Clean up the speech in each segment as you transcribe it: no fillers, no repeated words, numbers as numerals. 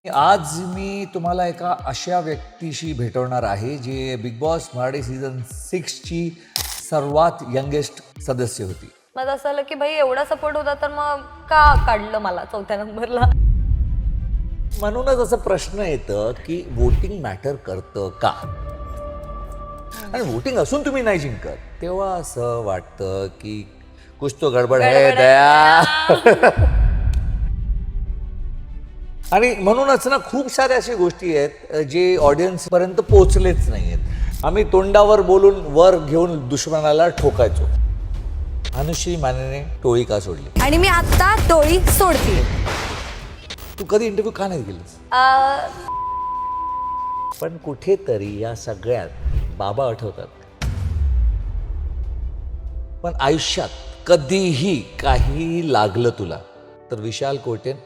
आज मी तुम्हाला एका अशा व्यक्तीशी भेटवणार आहे जे बिग बॉस मराठी सीझन 6 ची सर्वात यंगेस्ट सदस्य होती. माझं असं आलं की भाई एवढा सपोर्ट होता तर मग का काढलं मला 4थ्या नंबरला. म्हणूनच असं प्रश्न येतं की वोटिंग मॅटर करतं का? आणि वोटिंग असून तुम्ही नाही जिंकत तेव्हा असं वाटतं की कुछ तो गडबड है गडबड आहे दया. आणि म्हणूनच ना खूप साऱ्या अशा गोष्टी आहेत जे ऑडियन्स पर्यंत पोहोचलेच नाही आहेत. आम्ही तोंडावर बोलून वर घेऊन दुश्मनाला ठोकायचो. अनुश्री मानेने टोळी का सोडली? आणि मी आता टोळी सोडते. तू कधी इंटरव्ह्यू का नाही केलीस? पण कुठेतरी या सगळ्यात बाबा आठवतात. पण आयुष्यात कधीही काही लागलं तुला तर विशाल कोटेन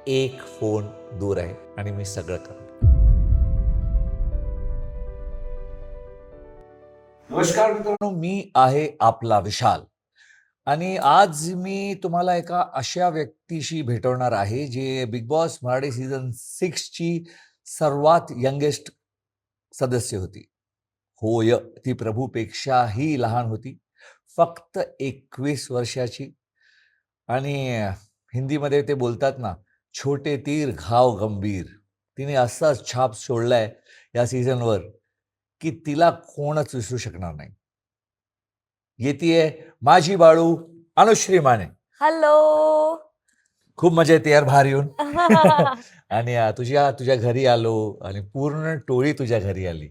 एक फोन दूर आहे आणि मी सगळं करतो. नमस्कार मित्रांनो, मी आहे आपला विशाल आणि आज मी तुम्हाला एका अशा व्यक्तीशी भेटवणार आहे जे बिग बॉस मराठी सीझन 6 ची सर्वात यंगेस्ट सदस्य होती. होय, ती प्रभूपेक्षाही लहान होती, फक्त 21 वर्षाची. आणि हिंदीमध्ये ते बोलतात ना, छोटे तीर घाव गंभीर. तिने असा छाप सोडलाय या सीझनवर की तिला कोणच विसरू शकणार नाही. येतीये माझी बाळू अनुश्री माने. हॅलो. खूप मजा येते यार बाहेर येऊन. आणि तुझ्या घरी आलो आणि पूर्ण टोळी तुझ्या घरी आली.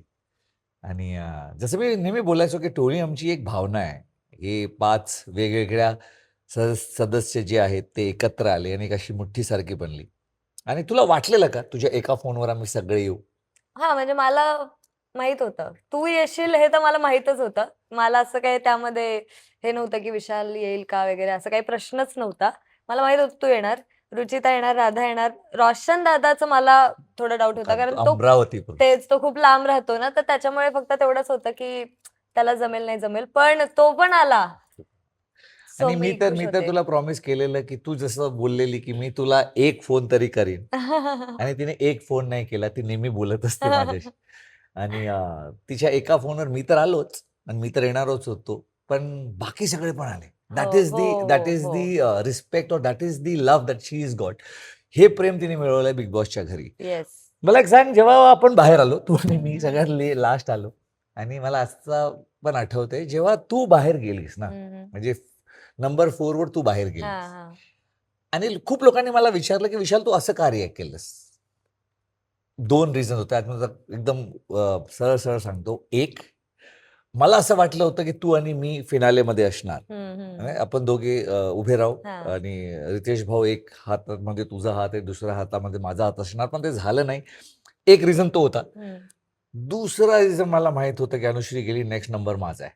आणि जसं मी नेहमी बोलायचो की टोळी आमची एक भावना आहे. हे 5 वेगवेगळ्या सदस्य जे आहेत ते एकत्र आले आणि एक अशी मुठ्ठीसारखी बनली. आणि तुला वाटलेलं का तुझ्या एका फोनवर आम्ही सगळे येऊ? हा, म्हणजे मला माहित होतं तू येशील हे तर मला माहितच होतं. मला असं काही त्यामध्ये हे नव्हतं की विशाल येईल का वगैरे, असं काही प्रश्नच नव्हता. मला माहित होतं तू येणार, रुचिता येणार, राधा येणार. रोशन दादाचं मला थोडा डाऊट होता कारण तो अमरावती तो खूप लांब राहतो ना, तर त्याच्यामुळे फक्त तेवढंच होतं की त्याला जमेल नाही जमेल, पण तो पण आला. सो आणि मी मी तर खुश मी तर होते. तुला प्रॉमिस केलेलं की तू जसं बोललेली की मी तुला एक फोन तरी करीन. आणि तिने एक फोन नाही केला. ती नेहमी बोलत असते माझ्याशी. आणि तिच्या एका फोनवर मी तर आलोच आणि मी तर येणारच होतो. पण बाकी सगळे पण आले. हो, हो, दॅट हो, इज हो. दी रिस्पेक्ट और that is the love that she is got. हे प्रेम तिने मिळवलंय बिग बॉसच्या घरी. येस. मला एक सांग, जेव्हा आपण बाहेर आलो, तू आणि मी सगळ्यात लास्ट आलो. आणि मला असं पण आठवतंय जेव्हा तू बाहेर गेलीस ना, म्हणजे नंबर 4 वर तू बाहेर गेलीस. हां, हां. आणि खूप लोकांनी मला विचारलं की विशाल तू असं का रिॲक्ट केलंस? 2 रिझन होते. त्यातनं एकदम सरळ सरळ सांगतो. एक, मला असं वाटलं होतं की तू आणि मी फिनालेमध्ये असणार. हं, हं. नाही, आपण दोघे उभे राहू हां. आणि रितेश भाऊ एक हातामध्ये तुझा हात आहे, दुसऱ्या हातामध्ये माझा हात असणार, पण ते झालं नाही. एक रिझन तो होता. हं. दुसरा रिझन मला माहित होतं की अनुश्री गेली, नेक्स्ट नंबर माझा आहे.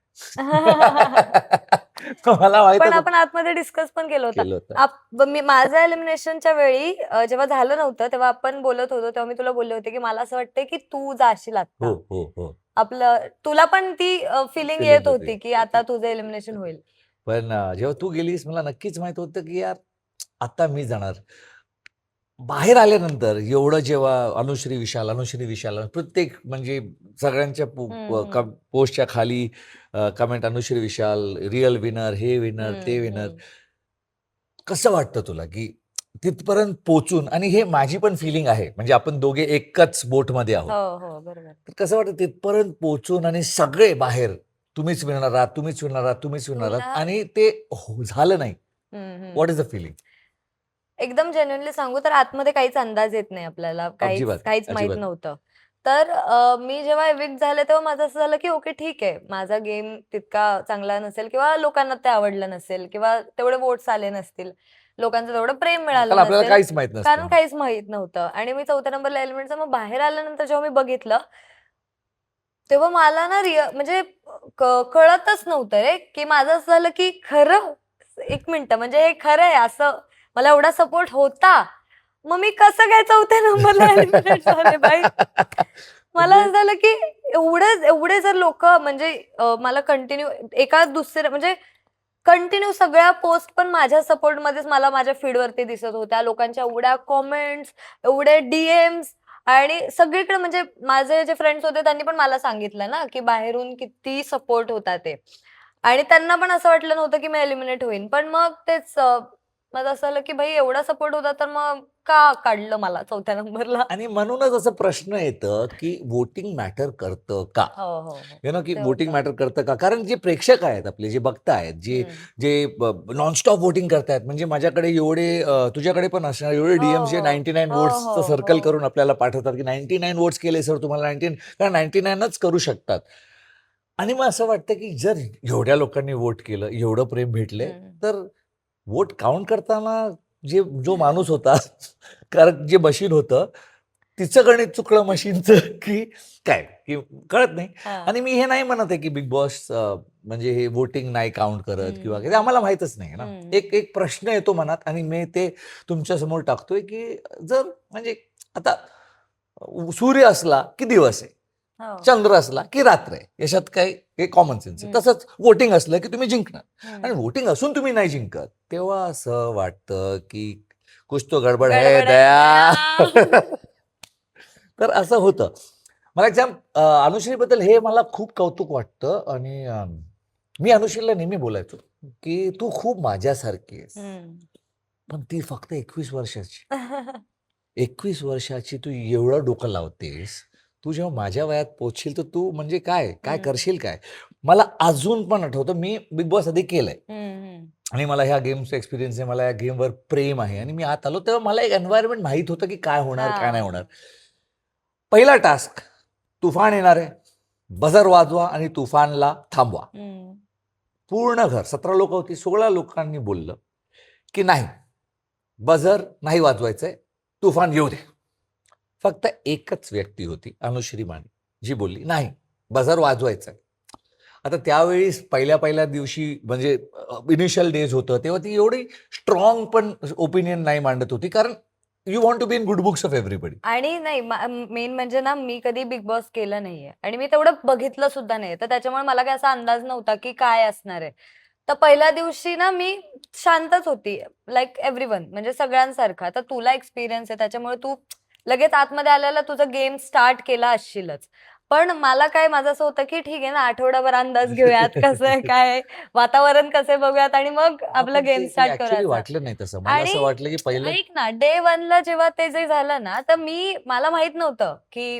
तो मला माहितच पण होतं. आपण आतमध्ये डिस्कस पण केलं होतं. केलं होतं. मी माझ्या एलिमिनेशनच्या वेळी जेव्हा झालं नव्हतं तेव्हा आपण बोलत होतो, तेव्हा मी तुला बोलले होते की मला असं वाटतंय की तू जाशील हो, आता. हो, हो. आपलं तुला पण ती फिलिंग फिलिंग येत होती. होती की आता तुझं एलिमिनेशन होईल. पण जेव्हा तू गेलीस मला नक्कीच माहित होतं की यार आता मी जाणार. बाहेर आल्यानंतर एवढं जेव्हा अनुश्री विशाल प्रत्येक म्हणजे सगळ्यांच्या हं, हं. पोस्टच्या खाली कमेंट अनुश्री विशाल, रिअल विनर, हे विनर, ते हं, विनर. हं. कसं वाटतं तुला की तिथपर्यंत पोहोचून? आणि हे माझी पण फिलिंग आहे, म्हणजे आपण दोघे एकच बोटमध्ये आहोत. हो, हो. बरोबर. तर कसं वाटतं तिथपर्यंत पोहोचून आणि सगळे बाहेर तुम्हीच विनर आहात, तुम्हीच विनर आहात, तुम्हीच विनर आहात तुला आणि ते झालं नाही. हं, हं. What is the feeling? एकदम जेन्युइनली सांगू तर आतमध्ये काहीच अंदाज येत नाही आपल्याला. अजिबात, काहीच माहीत अजिबात. नव्हतं. तर मी जेव्हा एविक्ट झाले तेव्हा माझं असं झालं, की ओके ठीक आहे. माझा गेम तितका चांगला नसेल किंवा लोकांना ते आवडलं नसेल किंवा तेवढे वोट्स आले नसतील. लोकांचं तेवढं प्रेम कारण मिळालं आपल्याला नसेल. काहीच माहित कारण नसतं. काहीच माहीत नव्हतं आणि मी 4थ्या नंबरला एलिमेंटचं मग बाहेर आल्यानंतर जेव्हा मी बघितलं, तेव्हा मला ना म्हणजे कळतच नव्हतं रे, की माझं असं झालं, की खरं 1 मिनिटं म्हणजे हे खरं आहे असं मला एवढा सपोर्ट होता. मग मी कसं काय 4थ्या नंबरला एलिमिनेट झाले भाई? मला म्हणजे असं झालं, की एवढे जर लोकं म्हणजे मला कंटिन्यू एका दुसऱ्या म्हणजे कंटिन्यू सगळ्या पोस्ट पण माझ्या सपोर्टमध्येच मला माझ्या फीडवरती दिसत होत्या. लोकांच्या एवढ्या कॉमेंट्स, एवढे डीएम्स आणि सगळीकडे म्हणजे माझे जे फ्रेंड्स होते त्यांनी पण मला सांगितलं ना, की बाहेरून किती सपोर्ट होता ते. आणि त्यांना पण असं वाटलं नव्हतं, की मी एलिमिनेट होईन. पण मग तेच माझं असं झालं, की भाई एवढा सपोर्ट होता तर मग का काढलं मला 4थ्या नंबरला? आणि म्हणूनच असं प्रश्न येतं, की व्होटिंग मॅटर करतं का? हो, हो, हो. यु नो की ते व्होटिंग होतं. मॅटर करतं का? कारण जे प्रेक्षक आहेत आपले, जे बघतायत, जे हं. जे नॉनस्टॉप व्होटिंग करतायत, म्हणजे माझ्याकडे एवढे तुझ्याकडे पण असणार एवढे हो, डीएम्स जे हो. 99 हो, व्होट्सचं हो, सर्कल हो. करून आपल्याला पाठवतात, की 99 व्होट्स केले सर तुम्हाला 99 कारण 99च करू शकतात. आणि मग असं वाटतं, की जर एवढ्या लोकांनी व्होट केलं, एवढं प्रेम भेटलंय, हं. तर व्होट काउंट करताना जो माणूस होता, कारण जे मशीन होतं, तिचं गणित चुकलं मशीनचं की काय? की कळत नाही. हां. आणि मी हे नाही म्हणत आहे, की बिग बॉस म्हणजे हे व्होटिंग नाही काउंट करत किंवा हं, काय, ते आम्हाला माहीतच नाही ना. हं. एक एक प्रश्न येतो मनात आणि मी ते तुमच्यासमोर टाकतोय, की जर म्हणजे आता सूर्य असला की दिवस आहे. हो. चंद्र असला की रात्र आहे. याच्यात काही हे कॉमन सेन्स आहे. हं. तसंच वोटिंग असलं की तुम्ही जिंकणार. हं. आणि वोटिंग असून तुम्ही नाही जिंकत, तेव्हा असं वाटतं की कुछ तो गडबड है गडबड आहे दया. दया. तर असं होतं. मला एकदम अनुश्रीबद्दल हे मला खूप कौतुक वाटतं आणि मी अनुश्रीला नेहमी बोलायचो, की तू खूप माझ्यासारखी आहेस. हं. पण ती फक्त 21 वर्षाची. 21 वर्षाची तू एवढं डोकं लावतेस. तू जेव्हा माझ्या वयात पोहोचशील तर तू म्हणजे काय? काय हं. करशील काय? मला अजून पण आठवतं मी बिग बॉस आधी केलंय हं, हं. आणि मला ह्या गेमचा एक्सपिरियन्स आहे. मला या गेमवर प्रेम आहे आणि मी आत आलो तेव्हा मला एक एन्व्हायर्नमेंट माहीत होतं, की काय होणार, काय नाही हां. होणार. पहिला टास्क, तुफान येणार आहे. बझर वाजवा आणि तुफानला थांबवा. हं. पूर्ण घर 17 लोकं होती. 16 लोकांनी बोललं, की नाही, बझर नाही वाजवायचंय. तुफान येऊ दे. फक्त एकच व्यक्ती होती, अनुश्री माने, जी बोलली, "नाही, बझर वाजवायचा." आता त्यावेळी पहिल्या दिवशी म्हणजे इनिशियल डेज होतं, तेव्हा ती एवढी स्ट्राँग पण ओपिनियन नाही मांडत होती, कारण you want to be in good books of everybody. आणि नाही मेन म्हणजे ना मी कधी बिग बॉस केलं नाहीये आणि मी तेवढं बघितलं सुद्धा नाहीये. तर त्याच्यामुळे मला काही असा अंदाज नव्हता, की काय असणार आहे. तर पहिल्या दिवशी ना मी शांतच होती लाइक एव्हरीवन म्हणजे सगळ्यांसारखं. आता तुला एक्सपिरियन्स आहे त्याच्यामुळे तू लगेच आतमध्ये आल्याला तुझा गेम स्टार्ट केला असशीलच. पण मला काय माझं असं होतं, की ठीक आहे ना आठवडाभर अंदाज घेऊयात कसं आहे, काय आहे, वातावरण कसं आहे बघूयात आणि मग हां, आपला पण गेम ते ते स्टार्ट ॲक्चुअली करायचा. वाटलं नाही तसं. मला आणि असं वाटलं, की पहिलं ऐक ना, डे 1ला जेव्हा ते जे झालं ना, तर मला माहित नव्हतं, की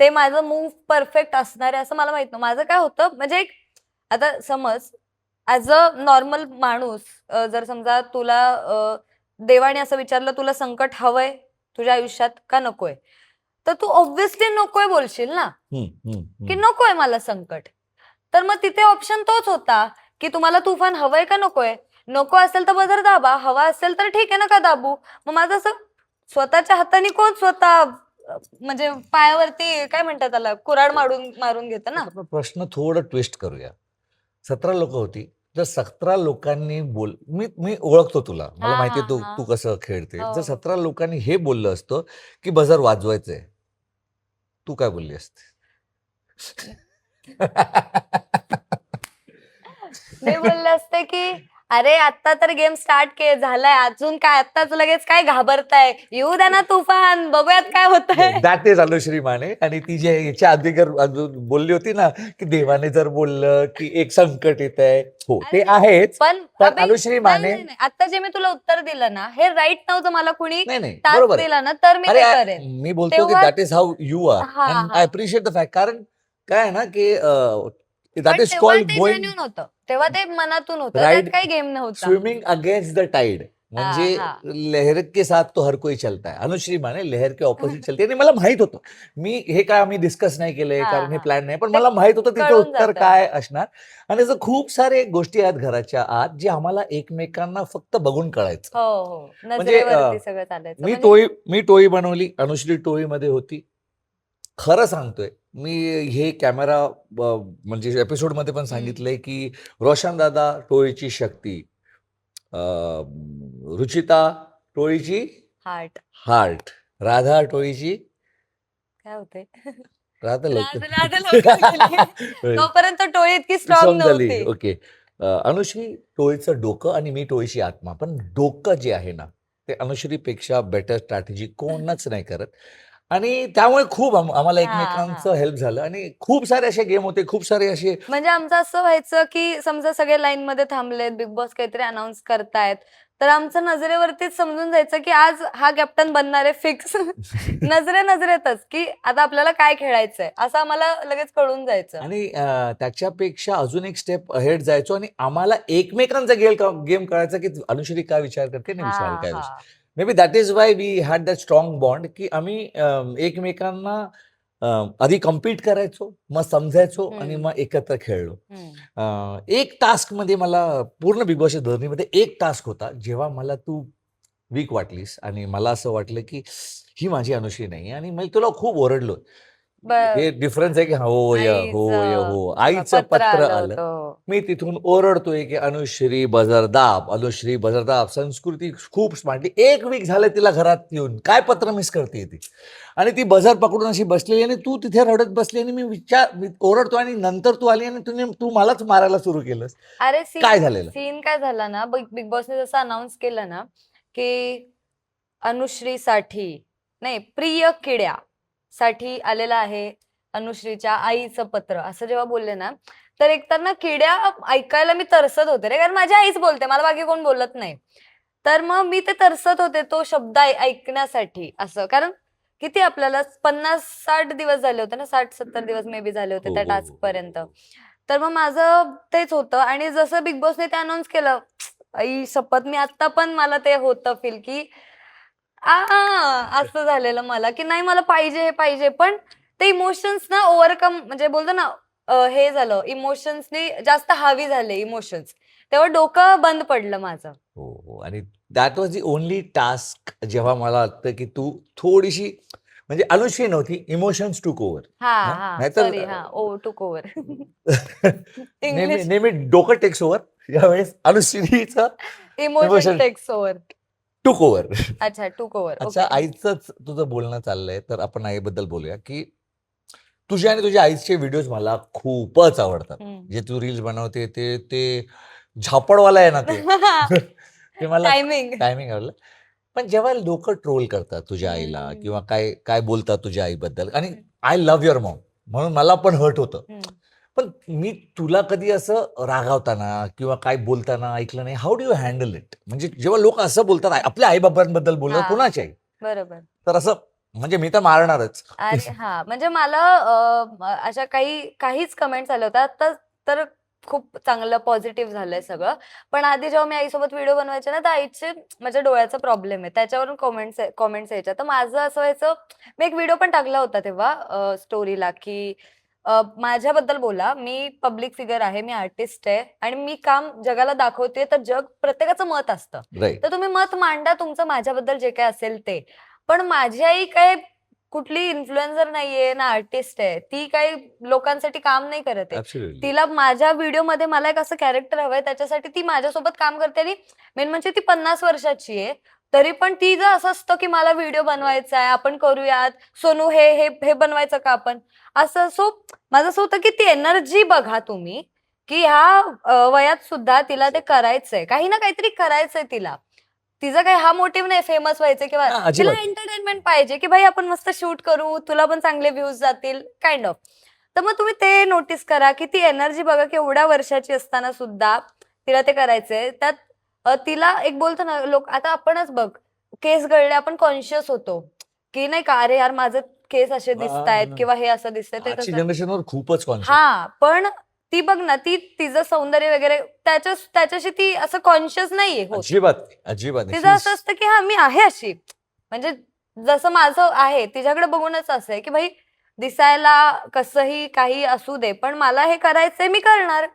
ते माझं मूव्ह परफेक्ट असणार आहे असं मला माहित नव्हतं. माझं काय होतं म्हणजे एक आता समज ॲज अ नॉर्मल माणूस जर समजा तुला देवाने असं विचारलं, "तुला संकट हवंय तुझ्या आयुष्यात का नकोय?" तर तू ऑब्व्हियसली नकोय बोलशील ना, हं, हं, की हं. नकोय मला संकट. तर मग तिथे ऑप्शन तोच होता, की तुम्हाला तुफान हवंय का नकोय? नको असेल तर बझर दाबा, हवा असेल तर ठीक आहे नका दाबू. मग माझं असं स्वतःच्या हाताने कोण स्वतः म्हणजे पायावरती काय म्हणतात त्याला कुऱ्हाड मारून मारून घेतं ना. आता आपण प्रश्न थोडं ट्विस्ट करूया. 17 लोकं होती. जर 17 लोकांनी मी मी ओळखतो तुला. मला हां, माहिती आहे हां, तू हां. तू कसं खेळते. हो, जर हो. 17 लोकांनी हे बोललं असतं, की बझर वाजवायचंय. तू काय बोलली असती? मी बोलले असते, की "अरे आत्ता तर गेम स्टार्ट झालाय. अजून काय आत्ताच लगेच काय घाबरताय? येऊ द्या ना तुफान, बघूयात काय होतंय." दॅट इज अनुश्री माने आणि ती जे याच्या अगोदर अजून बोलली होती ना, की देवाने जर बोललं, की एक संकट येतंय. हो, अरे ते नाही, आहेच. पण पण अबे अनुश्री नाही, माने नाही, नाही. आता जे मी तुला उत्तर दिलं ना, हे राइट नव्हतं मला कुणी नाही, नाही. टास्क बरोबर आहे. दिला ना, तर मी अरे, ते करेन. मी बोलतो की तेव्हा that is how you are हां, अँड आय हां. Appreciate the fact. कारण काय आहे ना, की दॅट पण इज तेव्हा कॉल्ड ते गोइंग जेन्युइन होतं. तेव्हा ते मनातून होतं. त्यात राइड काही गेम नव्हता. Swimming against the tide. म्हणजे हां, हां. लहर के साथ तो हर कोई चलता है. अनुश्री माने लहर के ऑपोजिट चलते आणि मला माहित होतं. हे काय आम्ही डिस्कस नाही केलंय, हां, कारण हे हां. प्लॅन नाही. पण ते मला माहित होतं तिचं कळून उत्तर जातं. काय असणार आणि असं खूप सारे गोष्टी आहेत घराच्या आत, जे आम्हाला एकमेकांना फक्त बघून कळायचं. हो, हो. म्हणजे नजरेवरती सगळं चालायचं. मी म्हणजे टोळी बनवली. अनुश्री टोळीमध्ये होती. खरं सांगतोय, मी हे कॅमेरा म्हणजे एपिसोडमध्ये पण हं. सांगितलंय, की रोशन दादा टोळीची शक्ती, अ, रुचिता टोळीची हार्ट. हार्ट, राधा टोळीची काय होतंय? राधा लवकर राधा लवकर गेली. तोपर्यंत टोळी इतकी स्ट्राँग सॉन्ग झाली. नव्हती. ओके. अनुश्री टोळीचं डोकं आणि मी टोळीची आत्मा. पण डोकं जे आहे ना, ते अनुश्रीपेक्षा बेटर स्ट्रॅटेजी कोणच नाही करत. आणि त्यामुळे खूप आम्हाला हां, एकमेकांचं हां. हेल्प झालं आणि खूप सारे असे गेम होते, खूप सारे असे म्हणजे आमचं असं व्हायचं, की समजा सगळे लाईनमध्ये थांबलेत, बिग बॉस काहीतरी अनाउन्स करतायत, तर आमचं नजरेवरतीच समजून जायचं, की आज हा कॅप्टन बनणार आहे फिक्स. नजरेतच, की आता आपल्याला काय खेळायचंय, असं आम्हाला लगेच कळून जायचं. आणि त्याच्यापेक्षा अजून एक स्टेप अहेड जायचो आणि आम्हाला एकमेकांचा गेम कळायचा, की अनुश्री काय विचार करते आणि विशाल हां, काय विचार. हां. Maybe that is why we had that strong bond, की आम्ही एकमेकांना आधी कम्पीट करायचो, मग समजायचो आणि हं, मग एकत्र खेळलो. हं. एक टास्कमध्ये मला पूर्ण बिग बॉसच्या जर्नीमध्ये एक टास्क होता, जेव्हा मला तू वीक वाटलीस आणि मला असं वाटलं, की ही माझी अनुश्री नाही आणि मी तुला खूप ओरडलो. बरं. हे डिफरन्स आहे, की होय, होय, आईचं हो. आईचं पत्र पत्र आलं आलं. होतं. मी तिथून ओरडतोय, की अनुश्री बजरदाब, अनुश्री बजरदाब. संस्कृती खूप स्मार्टली 1 वीक झालं तिला घरात येऊन. काय पत्र मिस करते ती? आणि ती बजर पकडून अशी बसलेली आणि तू तिथे रडत बसली आणि मी ओरडतो आणि नंतर तू आली आणि तू मलाच मारायला सुरू केलंस. अरे काय सीन झालेलं? सीन काय झाला ना, बिग बॉसने जसं अनाउन्स केलं ना, की अनुश्रीसाठी नाही, प्रिय किड्यासाठी आलेलं आहे अनुश्रीच्या आईचं पत्र, असं जेव्हा बोलले ना, तर एकतर ना किड्या ऐकायला मी तरसत होते रे, कारण माझी आईच बोलते, मला बाकी कोण बोलत नाही. तर मग मी ते तरसत होते तो शब्द ऐकण्यासाठी असं. कारण किती आपल्याला 50-60 दिवस झाले होते ना, 60-70 दिवस मे बी झाले होते हो, त्या हो, टास्क हो, हो, पर्यंत. हो. तर मग माझं तेच होतं आणि जसं बिग बॉसने ते अनाउन्स केलं, आई शपथ मी आता पण मला ते होतं फील, की असं झालेलं मला, की नाही मला पाहिजे, हे पाहिजे. पण ते इमोशन्स ना ओव्हरकम म्हणजे बोलतो ना हे झालं इमोशन्सनी जास्त हावी झाले इमोशन्स. तेव्हा डोकं बंद पडलं माझं. हो, हो. आणि that was the only task जेव्हा मला वाटतं, की तू थोडीशी म्हणजे अनुश्री नव्हती, इमोशन्स टूक ओव्हर. हां, हां, हां. नाहीतर सॉरी हां. टूक ओव्हर. नेहमी इंग्लिश नेहमी डोकं टेक्स ओव्हर. यावेळेस अनुश्रीचं इमोशन इमोशन टेक्स ओव्हर. टूक ओव्हर. अच्छा टूक ओव्हर. अच्छा, ओके. आईचंच तुझं बोलणं चाललंय, तर आपण आईबद्दल बोलूया, की तुझे आणि तुझ्या आईचे व्हिडिओज मला खूपच आवडतात. हं. जे तू रील्स बनवते ते ते झापडवाला आहे ना ते. ते मला टायमिंग. टायमिंग आवडलं. पण जेव्हा लोकं ट्रोल करतात तुझ्या आईला हं. किंवा काय काय बोलतात तुझ्या आईबद्दल आणि हं. आय लव्ह युअर मॉम म्हणून मला पण हर्ट होतं. हं. पण मी तुला कधी असं रागावताना किंवा काय बोलताना ऐकलं नाही. How do you handle it? म्हणजे जेव्हा लोक असं बोलतात, आपल्या आई-बाबांबद्दल बोलतात, हां. कुणाची आई? बरोबर. तर असं म्हणजे मी तर मारणारच. अरे हां, म्हणजे मला अशा काहीच कमेंट्स आल्या होत्या. आता तर खूप चांगलं पॉझिटिव्ह झालंय सगळं. पण आधी जेव्हा मी आईसोबत व्हिडिओ बनवायचे ना, तर आईचे माझ्या डोळ्याचा प्रॉब्लेम आहे. त्याच्यावरून कमेंट्स यायच्या. तर माझं असं व्हायचं, मी एक व्हिडिओ पण टाकला होता तेव्हा स्टोरीला, की माझ्याबद्दल बोला. मी पब्लिक फिगर आहे, मी आर्टिस्ट आहे आणि मी काम जगाला दाखवते, तर जग प्रत्येकाचं मत असतं. राइट. तर तुम्ही मत मांडा तुमचं माझ्याबद्दल जे काही असेल ते. पण माझी आई काय कुठली इन्फ्लुएन्सर नाहीये ना आर्टिस्ट आहे. ती काही लोकांसाठी काम नाही करत आहे. ॲब्सोल्युटली. तिला माझ्या व्हिडिओमध्ये मला एक असं कॅरेक्टर हवंय त्याच्यासाठी ती माझ्यासोबत काम करते आणि मेन म्हणजे ती 50 वर्षाची आहे. तरी पण तिचं असं असतं, की मला व्हिडिओ बनवायचा आहे, आपण करूयात. सोनू हे हे हे बनवायचं का आपण? असं सो माझं असं होतं, की ती एनर्जी बघा तुम्ही, की ह्या वयात सुद्धा तिला ते करायचंय. काही ना काहीतरी करायचंय तिला. तिचा काही हा मोटिव्ह नाही फेमस व्हायचे किंवा हां, तिला अजिबात. एंटरटेनमेंट पाहिजे, की भाई आपण मस्त शूट करू, तुला पण चांगले व्ह्यूज जातील, काइंड ऑफ. तर मग तुम्ही ते नोटीस करा, की ती एनर्जी बघा, की एवढ्या वर्षाची असताना सुद्धा तिला ते करायचंय. त्यात तिला एक बोलतो ना लोक आता आपणच बघ, केस गळले आपण कॉन्शियस होतो, की नाही का, अरे यार माझे केस असे दिसतायत हां, किंवा हे असं दिसतंय, ते आजची तसं. जनरेशनवर खूपच कॉन्शियस. हां, पण ती बघ ना, ती तिचं सौंदर्य वगैरे त्याच्याशी ती असं कॉन्शियस नाहीये होत. अजिबात नाही, अजिबात नाही. तिचं असं असतं, की हां, मी आहे अशी. म्हणजे जसं माझं आहे, तिच्याकडे बघूनच असं आहे, की भाई दिसायला कसंही काही असू दे, पण मला हे करायचंय, मी करणार.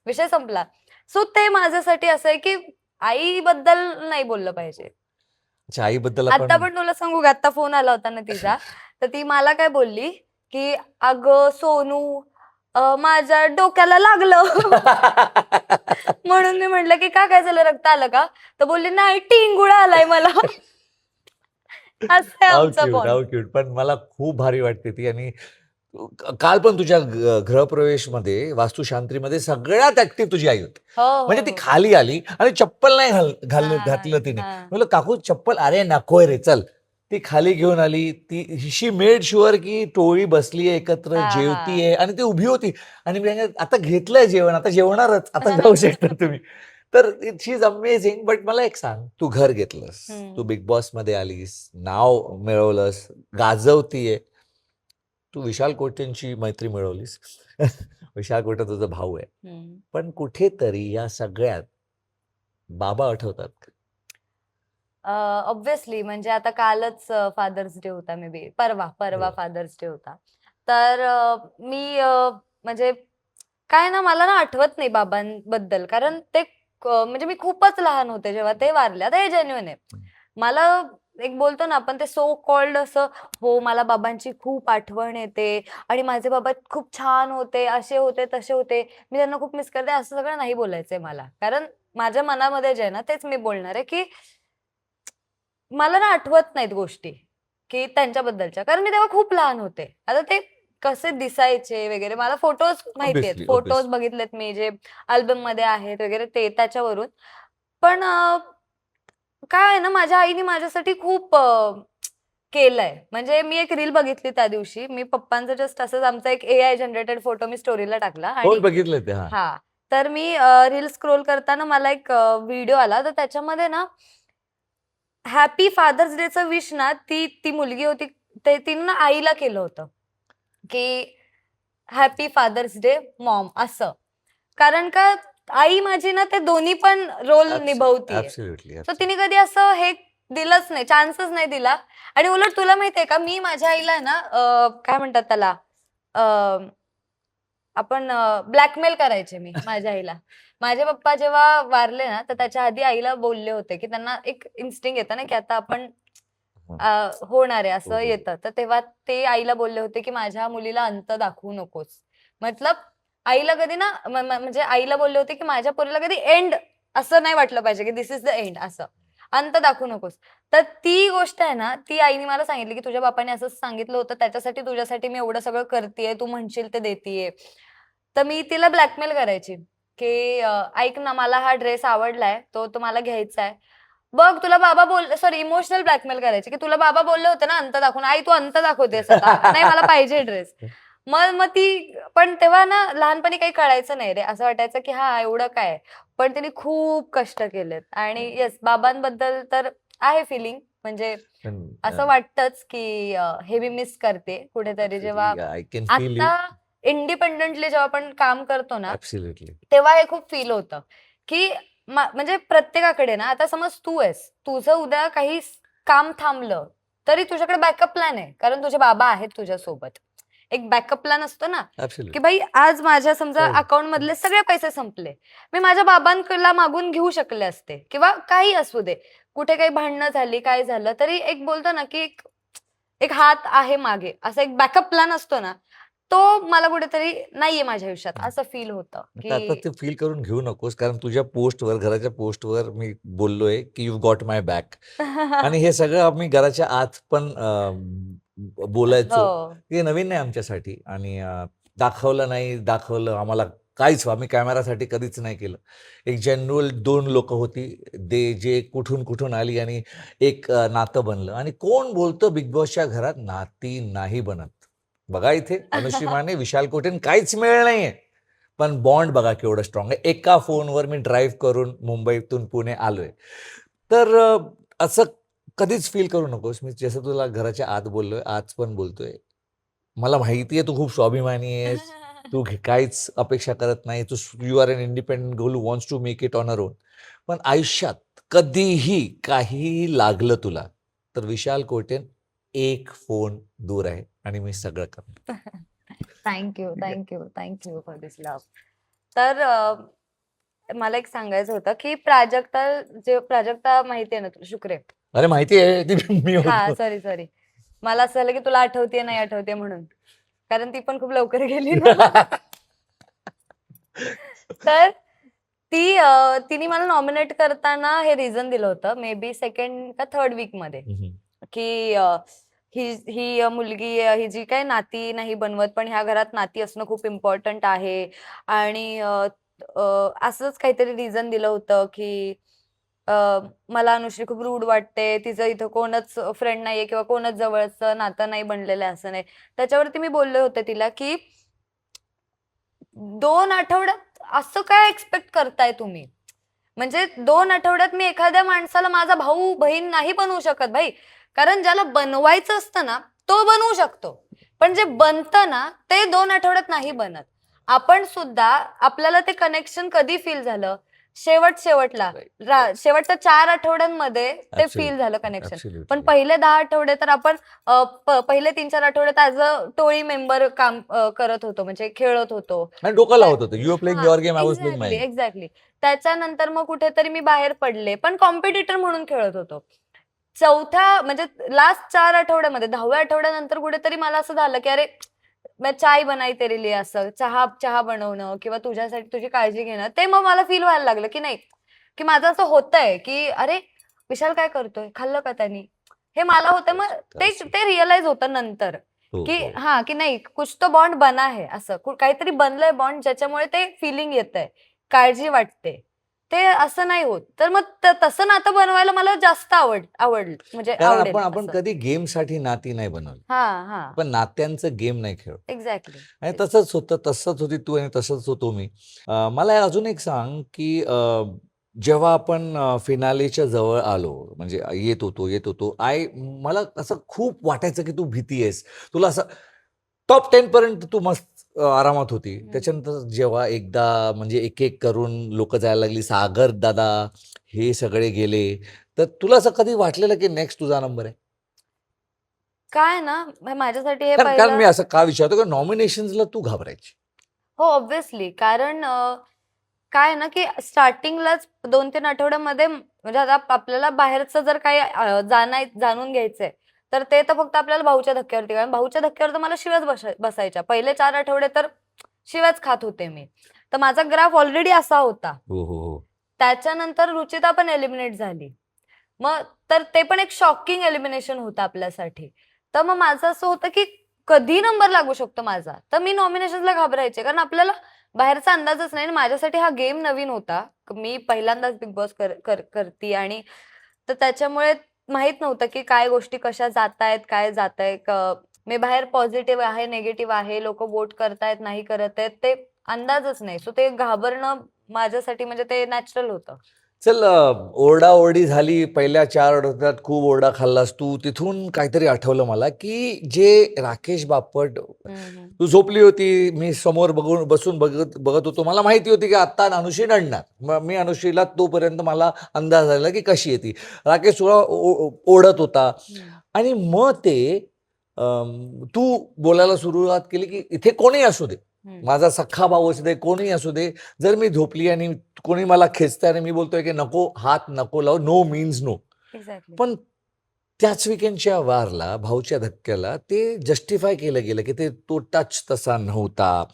विषय संपला. सो ते माझ्यासाठी असं आहे, की आईबद्दल नाही बोललं पाहिजे. अच्छा, आईबद्दल आता आपण पण तुला सांगू का, आत्ता फोन आला होता ना तिचा, तर ती मला काय बोलली, की "अगं सोनू, माझ्या डोक्याला लागलं." म्हणून मी म्हटलं, की "का काय झालं? रक्त आलं का?" तर बोलली, "नाही, टिंगुळा आलाय मला." असं आहे हाऊ आमचा क्यूट, बॉन्ड. How cute. पण मला खूप भारी वाटते ती आणि काल पण तुझ्या गृहप्रवेशमध्ये वास्तुशांतीमध्ये सगळ्यात ऍक्टिव्ह तुझी आई होती. हो हो म्हणजे ती हो खाली आली आणि चप्पल नाही हा घातलं तिने. हा म्हणलं काकू चप्पल, अरे नकोय रे चल. ती खाली घेऊन आली. ती शी मेड शुअर की टोळी बसलीये एकत्र, हा हा जेवतीये आणि ती उभी होती. आणि मी सांगितलं, आता घेतलंय जेवण, आता जेवणारच, आता जाऊ शकता तुम्ही. तर शी इज अमेझिंग. बट मला एक सांग, तू घर घेतलंस, तू बिग बॉस मध्ये आलीस, नाव मिळवलंस, गाजवतीये. तू विशाल कोटेंची मैत्री मिळवलीस. विशाल कोटे तुझा भाऊ आहे. हम्म. पण कुठेतरी या सगळ्यात बाबा आठवतात का? ऑब्व्हियसली म्हणजे आता कालच फादर्स डे होता, मे बी परवा हो. फादर्स डे होता. तर मी म्हणजे काय ना, मला ना आठवत नाही बाबांबद्दल, कारण ते म्हणजे मी खूपच लहान होते जेव्हा ते वारले. आता हे जेन्युइन आहे. मला एक बोलतो ना आपण, ते सो कॉल्ड असं, हो मला बाबांची खूप आठवण येते आणि माझे बाबा खूप छान होते, असे होते, तसे होते, मी त्यांना खूप मिस करते, असं सगळं नाही बोलायचंय मला. कारण माझ्या मनामध्ये जे आहे ना, तेच मी बोलणार आहे, की मला ना आठवत नाहीत गोष्टी, की त्यांच्याबद्दलच्या. कारण मी तेव्हा खूप लहान होते. आता ते कसे दिसायचे वगैरे मला फोटोज माहिती आहेत. Obviously, photos obviously. बघितलेत मी, जे अल्बममध्ये आहेत वगैरे, ते त्याच्यावरून. पण काय आहे ना, माझ्या आईने माझ्यासाठी खूप केलंय. म्हणजे मी एक रील बघितली त्या दिवशी. मी पप्पांचं जस्ट असंच, आमचा एक एआय जनरेटेड फोटो मी स्टोरीला टाकला हो, आणि बघितलंय ते. हां. हां. तर मी रील स्क्रोल करताना मला एक व्हिडिओ आला. तर त्याच्यामध्ये ना हॅपी फादर्स डेचं विश ना, ती ती मुलगी होती, ते तिने ना आईला केलं होतं, की हॅपी फादर्स डे मॉम असं. कारण का आई माझी ना ते दोन्ही पण रोल निभवतीये. ऍब्सोल्युटली, सो तिने ऍब्सोल्युटली. कधी असं हे दिलंच नाही, चान्सच नाही दिला. आणि उलट तुला माहितीये का, मी माझ्या आईला ना काय म्हणतात त्याला, आपण ब्लॅकमेल करायचे मी माझ्या आईला. माझे पप्पा जेव्हा वारले ना, तर त्याच्या आधी आईला बोलले होते, की त्यांना एक इन्स्टिंक्ट येतं ना, की आता आपण होणार आहे असं हो. येतं. तर तेव्हा ते आईला बोलले होते, की माझ्या मुलीला अंत दाखवू नकोस. मतलब आईला कधी ना म्हणजे आईला बोलले होते, की माझ्या पोरीला कधी एंड असं नाही वाटलं पाहिजे, की धिस इज द एंड असं. अंत दाखवू नकोस. तर ती गोष्ट आहे ना, ती आईने मला सांगितली, की तुझ्या बापाने असंच सांगितलं होतं, त्याच्यासाठी तुझ्यासाठी मी एवढं सगळं करतीये, तू म्हणशील ते देतीये. तर मी तिला ब्लॅकमेल करायची, की ऐक ना, मला हा ड्रेस आवडलाय, तो तो मला घ्यायचा आहे. बघ तुला बाबा सॉरी, इमोशनल ब्लॅकमेल करायचे, की तुला बाबा बोलले होते ना अंत दाखवून, आई तू अंत दाखवतेस आता. नाही मला पाहिजे ड्रेस. मग मग ती, पण तेव्हा ना लहानपणी काही कळायचं नाही रे. असं वाटायचं, की हां, एवढं काय. पण तिने खूप कष्ट केलेत आणि येस, बाबांबद्दल तर आहे फिलिंग. म्हणजे पण असं वाटतंच, की हे मी मिस करते कुठेतरी, जेव्हा आय कॅन फील यू. आता इंडिपेंडेंटली जेव्हा आपण काम करतो ना, ऍब्सोल्युटली. तेव्हा हे खूप फील होतं, की म्हणजे प्रत्येकाकडे ना, आता समज तू आहेस, तुझं उद्या काही काम थांबलं, तरी तुझ्याकडे बॅकअप प्लॅन आहे. कारण तुझे बाबा आहेत तुझ्यासोबत. एक बॅकअप प्लॅन असतो ना, की ऍब्सोल्युटली. भाई आज माझ्या समजा हो. अकाउंट मधले सगळे पैसे संपले. मी माझ्या बाबांकडला मागून घेऊ शकले असते, किंवा काही असू दे. कुठे काही भांडणं झाली, काय झालं, तरी एक बोलतो ना, की एक एक हात आहे मागे. असा एक बॅकअप प्लॅन असतो ना, तो मला कुठेतरी नाहीये माझ्या आयुष्यात, असं फील होतं, तर आता की ते फील करून घेऊ नकोस, कारण तुझ्या पोस्टवर, घराच्या पोस्टवर मी बोललोय, की यू गॉट माय बॅक. आणि हे सगळं आम्ही घराच्या आत पण बोलायचो. हो. हे नवीन नाही आमच्यासाठी. आणि दाखवलं नाही, दाखवलं आम्हाला काहीच, आम्ही कॅमेरासाठी कधीच नाही केलं. एक जेन्युइन 2 लोकं होती, जे कुठून आली आणि एक नातं बनलं. आणि कोण बोलतं बिग बॉसच्या घरात नाती नाही बनत. बघा इथे अनुश्री माने, विशाल कोटेन काहीच मेळ नाहीये. पण बॉन्ड बघा केवढं स्ट्रॉंग आहे. एका फोनवर मी ड्राईव्ह करून मुंबईतून पुणे आलोय. तर असं कधीच फील करू नकोस. मी जसं तुला घराच्या आत बोललोय, आज पण बोलतोय. मला माहिती आहे तू खूप स्वाभिमानी आहेस. तू काहीच अपेक्षा करत नाही. You are an independent girl who wants to make it on her own. पण आयुष्यात कधीही काहीही लागलं तुला, तर विशाल कोटेन एक फोन दूर आहे आणि मी सगळं करणार. थँक्यू, ठीक आहे. Thank you for this love. तर मला एक सांगायचं होतं, की प्राजक्ता माहिती आहे ना तुला, शुक्रे? अरे माहिती आहे, ती मी हां, होतो. सॉरी. मला असं झालं, की तुला आठवतीये, नाही आठवतीये म्हणून. कारण ती पण खूप लवकर गेली ना. तर तिने मला नॉमिनेट करताना हे रिझन दिलं होतं, मे बी सेकंड का थर्ड वीकमध्ये, हम्म. की ही मुलगी ही जी काही नाती नाही बनवत, पण ह्या घरात नाती असणं खूप इम्पॉर्टंट आहे. आणि असंच काहीतरी रिझन दिलं होतं, की अ, मला अनुश्री खूप रूड वाटते. तिचं इथं कोणच फ्रेंड नाहीये किंवा कोणच जवळचं नातं नाही बनलेलं आहे, असं नाही. त्याच्यावरती मी बोलले होते तिला, की 2 आठवड्यात असं काय एक्स्पेक्ट करताय तुम्ही? म्हणजे 2 आठवड्यात मी एखाद्या माणसाला माझा भाऊ-बहीण नाही बनवू शकत भाई. कारण ज्याला बनवायचं असतं ना, तो बनवू शकतो. पण जे बनतं ना, ते 2 आठवड्यात नाही बनत. आपण सुद्धा आपल्याला ते कनेक्शन कधी फील झालं? शेवटला. राईट. शेवटच्या 4 आठवड्यांमध्ये ते फील झालं कनेक्शन. पण पहिले 10 आठवडे तर आपण पहिले 3-4 आठवड्यात ॲज अ टोळी मेंबर काम करत होतो. म्हणजे खेळत होतो. आणि डोकं लावत होतं. यू आर प्लेइंग हां, your game, I was playing exactly, माईन. एक्झॅक्टली. त्याच्यानंतर मग कुठेतरी मी बाहेर पडले, पण कॉम्पिटिटर म्हणून खेळत होतो. चौथ्या म्हणजे लास्ट 4 आठवड्यामध्ये 10व्या आठवड्यानंतर कुठेतरी मला असं झालं, की अरे मैं चाय बनाई तेरे लिए असं चहा चहा बनवणं किंवा तुझ्यासाठी तुझी काळजी घेणं, ते मग मला फील व्हायला लागलं, की नाही, की माझं असं होतंय, की अरे विशाल काय करतोय? खाल्लं का त्यानी? हे मला होतं. मग ते ते रिअलाईज होतं नंतर, हो, की हो. हां, की नाही कुछ तो बॉन्ड बना है असं. काहीतरी बनलंय बॉन्ड ज्याच्यामुळे ते फीलिंग येतंय, काळजी वाटते. ते असं नाही होत. तर मग तसं नातं बनवायला मला जास्त म्हणजे कारण आवडेल आपण असं. कधी गेमसाठी नाती नाही बनवली. हां, हां. पण नात्यांचं गेम नाही खेळत. एक्झॅक्टली. आणि तसंच होतं, तसंच होती तू आणि तसंच होतो मी. मला अजून एक सांग, की जेव्हा आपण फिनालेच्या जवळ आलो, म्हणजे येत होतो. मला असं खूप वाटायचं, की तू भीती आहेस. तुला असं टॉप 10 पर्यंत तू मस्त आरामात होती. त्याच्यानंतर जेव्हा एकदा म्हणजे एक-एक करून लोकं जायला लागली, सागर दादा हे सगळे गेले, तर तुला असं कधी वाटलेलं, की नेक्स्ट तुझा नंबर आहे? काय ना, माझ्यासाठी हे कारण कारण मी पहिलं. असं का विचारतो, की नॉमिनेशन्सला तू घाबरायची. हो, ऑब्व्हियसली. कारण काय आहे ना, की स्टार्टिंगलाच 2-3 आठवड्यामध्ये म्हणजे आता आपल्याला बाहेरचं जर काही जाणून घ्यायचंय, तर ते तर फक्त आपल्याला भाऊच्या धक्क्यावरती. कारण भाऊच्या धक्क्यावर तर मला शिव्याच बसायच्या. पहिले 4 आठवडे तर शिव्याच खात होते मी. तर माझा ग्राफ ऑलरेडी असा होता. हो, हो, हो. त्याच्यानंतर रुचिता पण एलिमिनेट झाली. मग तर ते पण एक शॉकिंग एलिमिनेशन होतं आपल्यासाठी. तर मग माझं असं होतं, की कधी नंबर लागू शकतो माझा. तर मी नॉमिनेशन्सला घाबरायचे. कारण आपल्याला बाहेरचा अंदाजच नाही आणि माझ्यासाठी हा गेम नवीन होता. मी पहिल्यांदाच बिग बॉस करतीये आणि तर त्याच्यामुळे माहीत नव्हतं, की काय गोष्टी कशा जातायत, काय जातंय. मी बाहेर पॉझिटिव्ह आहे, निगेटिव्ह आहे, लोकं वोट करतायत, नाही करत आहेत, ते अंदाजच नाही. सो ते घाबरणं माझ्यासाठी म्हणजे ते नॅचरल होतं. चल ओरडाओरडी झाली. पहिल्या 4 आठवड्यात खूप ओरडा खाल्लास तू. तिथून काहीतरी आठवलं मला, की जे राकेश बापट हं, हं. तू झोपली होती. मी समोर बसून बघत बघत होतो. मला माहिती होती, की आत्ता अनुश्री रडणार. मग मी अनुश्रीला तोपर्यंत मला अंदाज आला, की कशी आहे ती. राकेश तुला ओढत होता हं. आणि मग ते तू बोलायला सुरुवात केली, की इथे कोणीही असू दे. हं. माझा सख्खा भाऊ असू दे, कोणीही असू दे. जर मी झोपली आणि कोणी मला खेचतंय आणि मी बोलतोय, की नको हात नको लावू. No means no. एक्झॅक्टली. पण त्याच वीकेंडच्या वारला, भाऊच्या धक्क्याला ते जस्टिफाय केलं गेलं, की तो टच तसा नव्हता.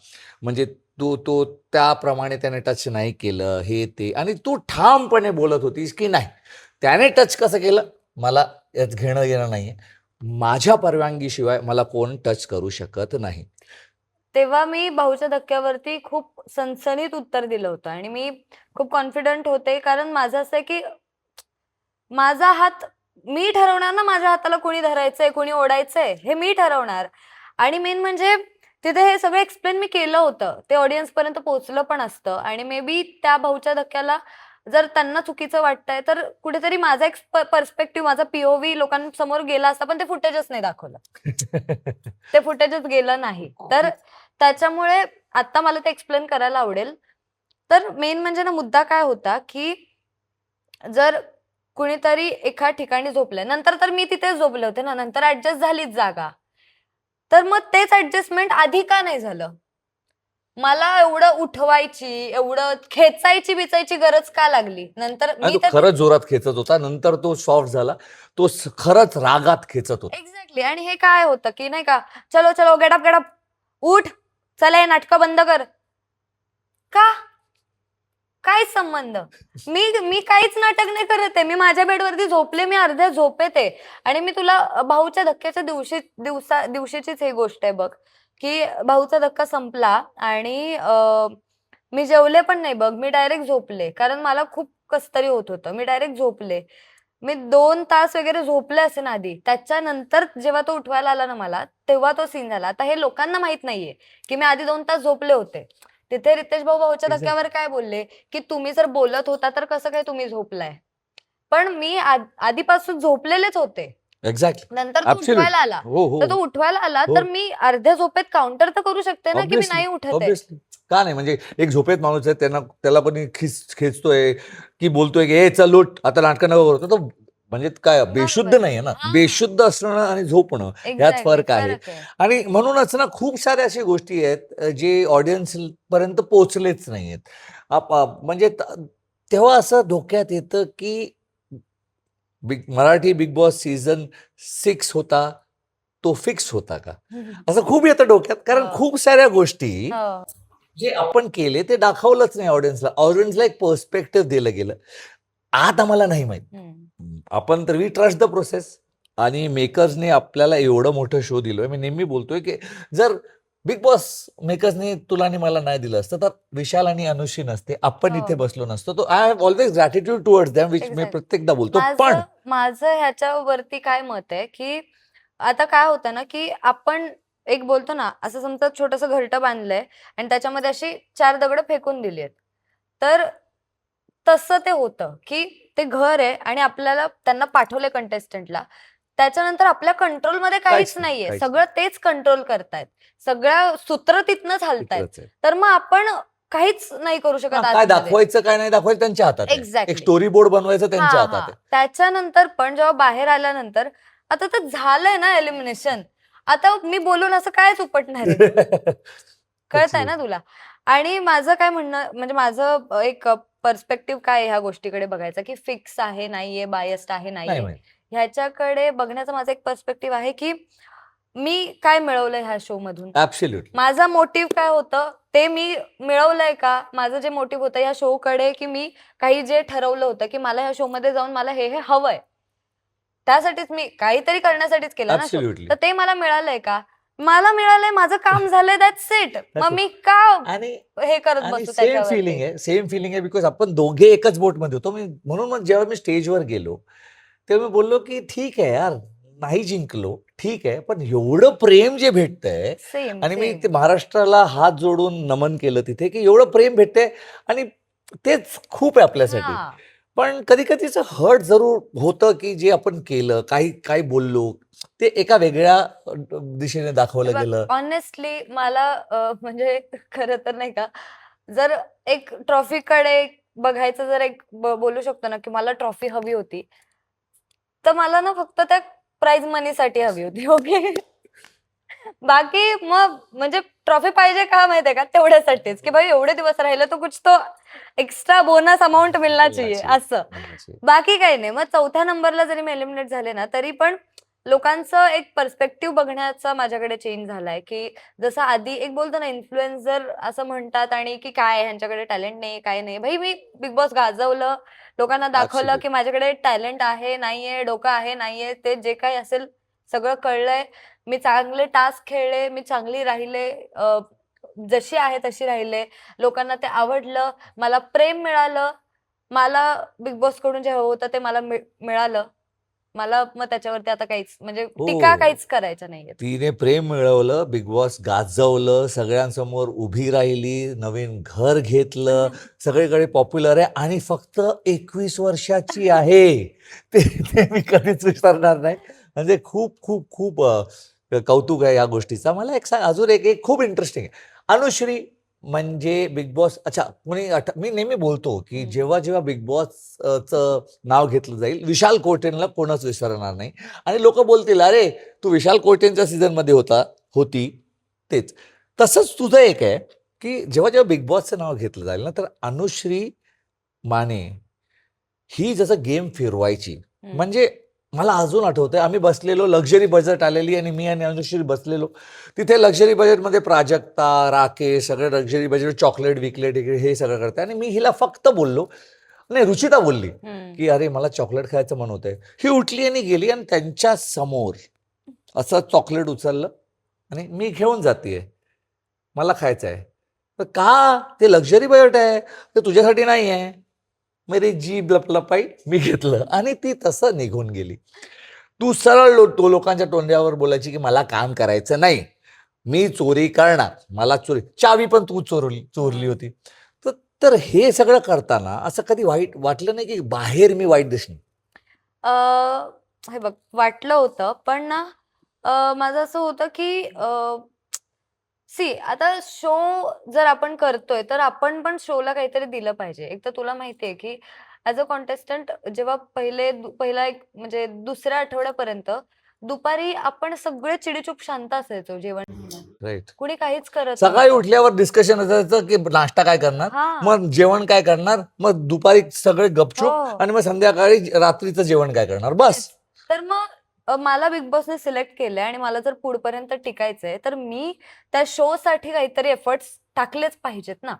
म्हणजे तो तो त्याप्रमाणे त्याने टच नाही केलं, हे ते आणि तू ठामपणे बोलत होतीस, की नाही त्याने टच कसं केलं, मला यात घेणं-देणं नाहीये. माझ्या परवानगीशिवाय मला कोण टच करू शकत नाही. तेव्हा मी भाऊच्या धक्क्यावरती खूप सणसणीत उत्तर दिलं होतं आणि मी खूप कॉन्फिडंट होते. कारण माझं असं आहे, की माझा हात मी ठरवणार ना माझ्या हाताला कोणी धरायचंय, कोणी ओढायचंय, हे मी ठरवणार. आणि मेन म्हणजे तिथे हे सगळं एक्सप्लेन मी केलं होतं. ते ऑडियन्सपर्यंत पोहोचलं पण असतं आणि मे बी त्या भाऊच्या धक्क्याला जर त्यांना चुकीचं वाटतंय, तर कुठेतरी माझा एक पर्स्पेक्टिव्ह, माझा पी लोकांसमोर गेला असता, पण ते फुटेजच नाही दाखवलं. ते फुटेजच गेलं नाही. तर त्याच्यामुळे आता मला ते एक्सप्लेन करायला आवडेल. तर मेन म्हणजे ना मुद्दा काय होता, की जर कुणीतरी एका ठिकाणी झोपलंय, नंतर तर मी तिथेच झोपले होते ना, नंतर ॲडजस्ट झालीच जागा. तर मग तेच ॲडजस्टमेंट आधी का नाही झालं? मला एवढं उठवायची, एवढं खेचायची-बिचायची गरज का लागली? नंतर आणि मी तो तर खरंच जोरात खेचत होता. नंतर तो सॉफ्ट झाला. तो खरंच रागात खेचत होता. एक्झॅक्टली. आणि हे काय होतं, की नाही का, "चलो, चलो, गेट अप, गेट अप. उठ. चला हे नाटकं बंद कर." का? काय संबंध? मी काहीच नाटक नाही करत आहे. मी माझ्या बेडवरती झोपले, मी अर्ध्या झोपेत आहे. आणि मी तुला भाऊच्या धक्क्याच्या दिवशीचीच ही गोष्ट आहे बघ, की भाऊचा धक्का संपला आणि मी जेवले पण नाही बघ. मी डायरेक्ट झोपले, कारण मला खूप कसतरी होत होतं. मी डायरेक्ट झोपले. मी 2 तास वगैरे झोपले असेन आधी. त्याच्यानंतर जेव्हा तो उठवायला आला ना मला, तेव्हा तो सीन झाला. आता हे लोकांना माहित नाहीये, की मी आधी 2 तास झोपले होते. तिथे रितेश भाऊ भाऊच्या एक्झॅक्ट धक्क्यावर काय बोलले, की तुम्ही जर बोलत होता तर कसं काय तुम्ही झोपलाय? पण मी आधीपासून झोपलेलेच होते. एक्झॅक्टली नंतर तो ऍब्सोल्युटली उठवायला आला. हो हो तर तो उठवायला आला हो तर मी अर्ध्या झोपेत काउंटर तर करू शकते ना, की मी ऑब्विसली नाही उठत आहे. ऑब्विसली का नाही म्हणजे एक झोपेत माणूस आहे त्याला पण खेचतोय की बोलतोय की ए चल उठ आता नाटकं नको करू. तर तो म्हणजे काय बेशुद्ध बरोबर. नाहीये ना. हां. बेशुद्ध असणं आणि झोपणं ह्यात एक्झॅक्टली. फरक आहे. फरक आहे. आणि म्हणूनच ना खूप साऱ्या अशा गोष्टी आहेत जे ऑडियन्स पर्यंत पोहोचलेच नाहीयेत. म्हणजे तेव्हा असं धोक्यात येतं की मराठी बिग बॉस सीझन 6 होता तो फिक्स होता का असं खूप येतं डोक्यात. कारण हो. खूप साऱ्या गोष्टी हो. जे आपण केले ते दाखवलंच नाही ऑडियन्सला एक पर्स्पेक्टिव्ह दिलं गेलं. आता मला नाही माहित. आपण तर वी ट्रस्ट द प्रोसेस आणि मेकर्सने आपल्याला एवढं मोठं शो दिलोय. मी नेहमी बोलतोय की जर बिग बॉस मेकर्सने तुला आणि मला नाही दिलं असतं तर विशाल आणि अनुश्री नसते, आपण इथे हो. बसलो नसतो. तो I have always gratitude towards them which मी एक्झॅक्ट. प्रत्येकदा बोलतो. पण माझं ह्याच्यावरती काय मत आहे, की आता काय होतं ना, की आपण एक बोलतो ना, असं समजा छोटंसं घरटं बांधलंय आणि त्याच्यामध्ये अशी 4 दगडं फेकून दिली आहेत. तर तसं ते होतं, की ते घर आहे आणि आपल्याला त्यांना पाठवलंय कंटेस्टंटला. त्याच्यानंतर आपल्या कंट्रोलमध्ये काहीच नाहीये. काहीच सगळं तेच कंट्रोल करतायत. सगळ्या सूत्र तिथनंच हलतायत. मित्रच आहे. तर मग आपण काहीच नाही करू शकत काय आतमध्ये. दाखवायचं काय नाही दाखवायचं त्यांच्या हातात आहे. एक एक्झॅक्टली. स्टोरी बोर्ड बनवायचं त्यांच्या हां, हातात हां. आहे. त्याच्यानंतर पण जेव्हा बाहेर आल्यानंतर आता तर झालंय ना एलिमिनेशन. आता मी बोलून असं कायच उपटणार आहे. कळतंय ना तुला? आणि माझं काय म्हणणं म्हणजे माझं एक पर्स्पेक्टिव्ह काय आहे ह्या गोष्टीकडे बघायचा, की फिक्स आहे, नाहीये, बायस्ड आहे, नाही नाहीये. माहित. ह्याच्याकडे बघण्याचा माझा एक पर्स्पेक्टिव्ह आहे, की मी काय मिळवलंय ह्या शो मधून? ऍब्सोल्युटली माझा मोटिव्ह काय होतं ते मी मिळवलंय का? माझं जे मोटिव्ह होतं ह्या शो कडे, की मी काही जे ठरवलं होतं, की मला ह्या शो मध्ये जाऊन मला हे हवंय. त्यासाठीच मी काहीतरी करण्यासाठीच केलं ना शो. ऍब्सोल्युटली तर ते मला मिळालंय का? मला मिळालंय, माझं काम झालंय, दॅट्स इट. मग it. मी का आणि हे करत आणि बसू सेम फिलिंग त्याच्यावरती? आहे सेम फिलिंग आहे बिकॉज आपण दोघे एकच बोटमध्ये होतो. म्हणून मग जेव्हा मी स्टेजवर गेलो तेव्हा मी बोललो की ठीक आहे यार नाही जिंकलो ठीक आहे पण एवढं प्रेम जे भेटतंय सेम आणि मी सेम. ते महाराष्ट्राला हात जोडून नमन केलं तिथे की एवढं प्रेम भेटतंय आणि तेच खूप आहे आपल्यासाठी. हां. पण कधी कधीचं हर्ट जरूर होतं की जे आपण केलं काही बोललो ते एका वेगळ्या दिशेने दाखवलं बघ गेलं. ऑनेस्टली मला म्हणजे खरं तर नाही का, जर एक ट्रॉफीकडे बघायचं जर एक बोलू शकतो ना, की मला ट्रॉफी हवी होती. तर मला ना फक्त त्या प्राइज मनीसाठी हवी होती. ओके. बाकी मग म्हणजे ट्रॉफी पाहिजे का माहितीये का? तेवढ्यासाठीच, की भाई एवढे दिवस राहिलं तो कुछ तो एक्स्ट्रा बोनस अमाउंट मिलना चाहिए असं. बाकी काही नाही. मग 4थ्या नंबरला जरी मी एलिमिनेट झाले ना, तरी पण लोकांचं एक पर्स्पेक्टिव्ह बघण्याचा माझ्याकडे चेंज झालाय, की जसं आधी एक बोलतो ना इन्फ्लुएन्सर असं म्हणतात आणि की काय ह्यांच्याकडे टॅलेंट नाही, काय नाही. भाई मी बिग बॉस गाजवलं, लोकांना दाखवलं Absolutely. की माझ्याकडे टॅलेंट आहे, नाहीये, डोकं आहे, नाहीये. ते जे काही असेल सगळं कळलंय. मी चांगले टास्क खेळले, मी चांगली राहिले, जशी आहे तशी राहिले. लोकांना ते आवडलं, मला प्रेम मिळालं. मला बिग बॉस कडून जे हवं होतं ते मला मिळालं. मला मग त्याच्यावरती आता काहीच म्हणजे टीका हो. काहीच करायच्या नाहीयेत. तिने प्रेम मिळवलं, बिग बॉस गाजवलं, सगळ्यांसमोर उभी राहिली, नवीन घर घेतलं, सगळीकडे पॉप्युलर आहे आणि फक्त 21 वर्षाची आहे. ते मी कधीच विसरणार नाही. म्हणजे खूप खूप खूप कौतुक आहे या गोष्टीचा. मला एक अजून एक खूप इंटरेस्टिंग आहे. अनुश्री म्हणजे बिग बॉस अच्छा मी नेहमी बोलतो की जेव्हा बिग बॉसचं नाव घेतलं जाईल विशाल कोटेनला कोणच विसरणार नाही आणि लोक बोलतील अरे तू विशाल कोटेनच्या सीझन मध्ये होती तेच. तसंच तुझं एक आहे की जेव्हा बिग बॉसचं नाव घेतलं जाईल ना तर अनुश्री माने ही जसं गेम फिरवायची म्हणजे मला अजून आठवतंय, आम्ही बसलेलो, लक्झरी बजेट आलेली आणि मी आणि अनुश्री बसलेलो तिथे. लक्झरी बजेटमध्ये प्राजक्ता, राकेश सगळे लक्झरी बजेट, चॉकलेट विकलेट हे सगळं करते आणि मी हिला फक्त बोललो, नाही रुचिता बोलली की अरे मला चॉकलेट खायचं मन होतंय. ही उठली आणि गेली आणि त्यांच्या समोर असं चॉकलेट उचललं आणि मी घेऊन जातीये, मला खायचं आहे. तर का? ते लक्झरी बजेट आहे, ते तुझ्यासाठी नाही आहे. मेरी जीभ लपलपाई, मी घेतलं आणि ती तसं निघून गेली. तू सरळ तो लोकांच्या तोंडावर बोलायची की मला काम करायचं नाही, मी चोरी करणार, मला चोरी, चावी पण तू चोरली होती. तर तर हे सगळं करताना असं कधी वाईट वाटलं नाही की बाहेर मी वाईट दिसणे? हे बघ, वाटलं होतं, पण ना माझं असं होतं की आता शो जर आपण करतोय, तर आपण पण शोला काहीतरी दिलं पाहिजे. एक तर तुला माहितीये की ॲज अ कॉन्टेस्टंट जेव्हा पहिला एक म्हणजे दुसऱ्या आठवड्यापर्यंत दुपारी आपण सगळे चिडीचूप शांत असायचो जेवण घेण्यात. राईट. कुणी काहीच करत सकाळी नव्हतं. उठल्यावर डिस्कशन असायचं की नाश्ता काय करणार, हां. मग जेवण काय करणार, मग दुपारी सगळे गपचूप हो. आणि मग संध्याकाळी रात्रीचं जेवण काय करणार, बस. तेच. तर मग मला बिग बॉसने सिलेक्ट केलंय आणि मला जर पुढपर्यंत टिकायचंय, तर मी त्या शोसाठी काहीतरी एफर्ट्स टाकलेच पाहिजेत ना.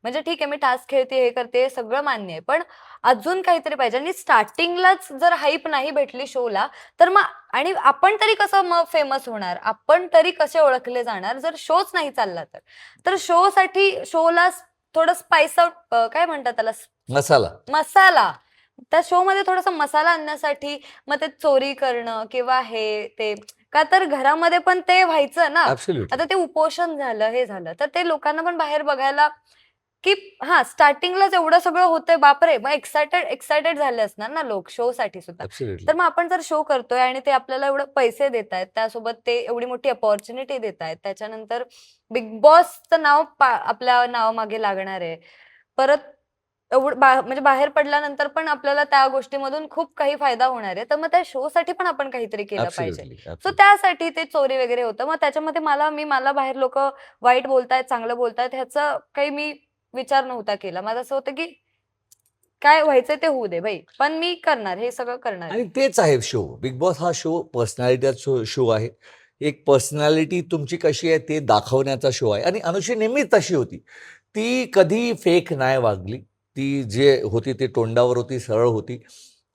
म्हणजे ठीक आहे, मी टास्क खेळते, हे करते, सगळं मान्य आहे. पण अजून काहीतरी पाहिजे आणि स्टार्टिंगलाच जर हाईप नाही भेटली शोला, तर मग आणि आपण तरी कसं मग फेमस होणार? आपण तरी कसे ओळखले जाणार जर शोच नाही चालला तर? तर शोला थोडं स्पाइस आउट काय म्हणतात त्याला? मसाला. मसाला. त्या शोमध्ये थोडासा मसाला आणण्यासाठी मग ते चोरी करणं किंवा हे ते का तर घरामध्ये पण ते व्हायचं ना. ऍब्सोल्युटली. आता ते उपोषण झालं, हे झालं, तर ते लोकांना पण बाहेर बघायला की स्टार्टिंगलाच एवढं सगळं होतंय, बापरे! मग एक्सायटेड झाले असणार ना लोक शोसाठी सुद्धा. ऍब्सोल्युटली. तर मग आपण जर शो करतोय आणि ते आपल्याला एवढं पैसे देतायत, त्यासोबत ते एवढी मोठी अपॉर्च्युनिटी देतायत, त्याच्यानंतर बिग बॉसचं नाव आपल्या नावामागे लागणार आहे. परत म्हणजे बाहेर पडल्यानंतर पण आपल्याला त्या गोष्टीमधून खूप काही फायदा होणार आहे. तर मग त्या शोसाठी पण आपण काहीतरी केलं पाहिजे. सो त्यासाठी ते चोरी वगैरे होतं. मग त्याच्यामध्ये मला बाहेर लोकं वाईट बोलतायत, चांगलं बोलतायत ह्याचा काही मी विचार नव्हता केला. माझं असं होतं की काय व्हायचंय ते होऊ दे बाई. पण मी करणार, हे सगळं करणार आणि आहे. तेच आहे शो. बिग बॉस हा शो पर्सनॅलिटीचा शो आहे. एक पर्सनॅलिटी तुमची कशी आहे ते दाखवण्याचा शो आहे आणि अनुश्री नेहमीच तशी होती. ती कधी फेक नाही वागली. ती जे होती ते तोंडावर होती, सरळ होती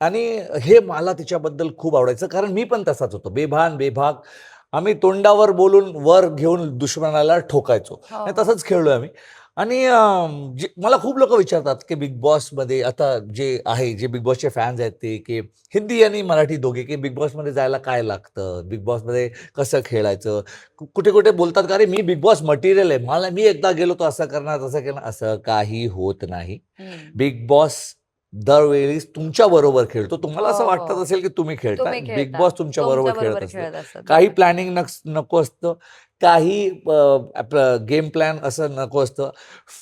आणि हे मला तिच्याबद्दल खूप आवडायचं, कारण मी पण तसाच होतो. बेभान, बेभाग. आम्ही तोंडावर बोलून वर घेऊन दुश्मनाला ठोकायचो आणि हो. तसंच खेळलोय आम्ही. आणि मला खूप लोकं विचारतात की बिग बॉसमध्ये आता जे बिग बॉसचे फॅन्स आहेत ते की हिंदी आणि मराठी दोघे, की बिग बॉसमध्ये जायला काय लागतं? बिग बॉसमध्ये कसं खेळायचं? कुठे-कुठे बोलतात का अरे मी बिग बॉस मटेरियल आहे. मी एकदा गेलो तर असं करणार, तसं करणार. असं काही होत नाही. बिग बॉस दरवेळेस तुमच्या बरोबर खेळतो. तुम्हाला असं हो, वाटत हो. असेल की तुम्ही खेळताय. तुम्ही बिग खेळता. बॉस तुमच्या बरोबर खेळत तुमच्याबरोबर असतं. खेळत असतात. काही बरोबर. प्लॅनिंग नको असतं. काही आपलं गेम प्लॅन असं नको असतं.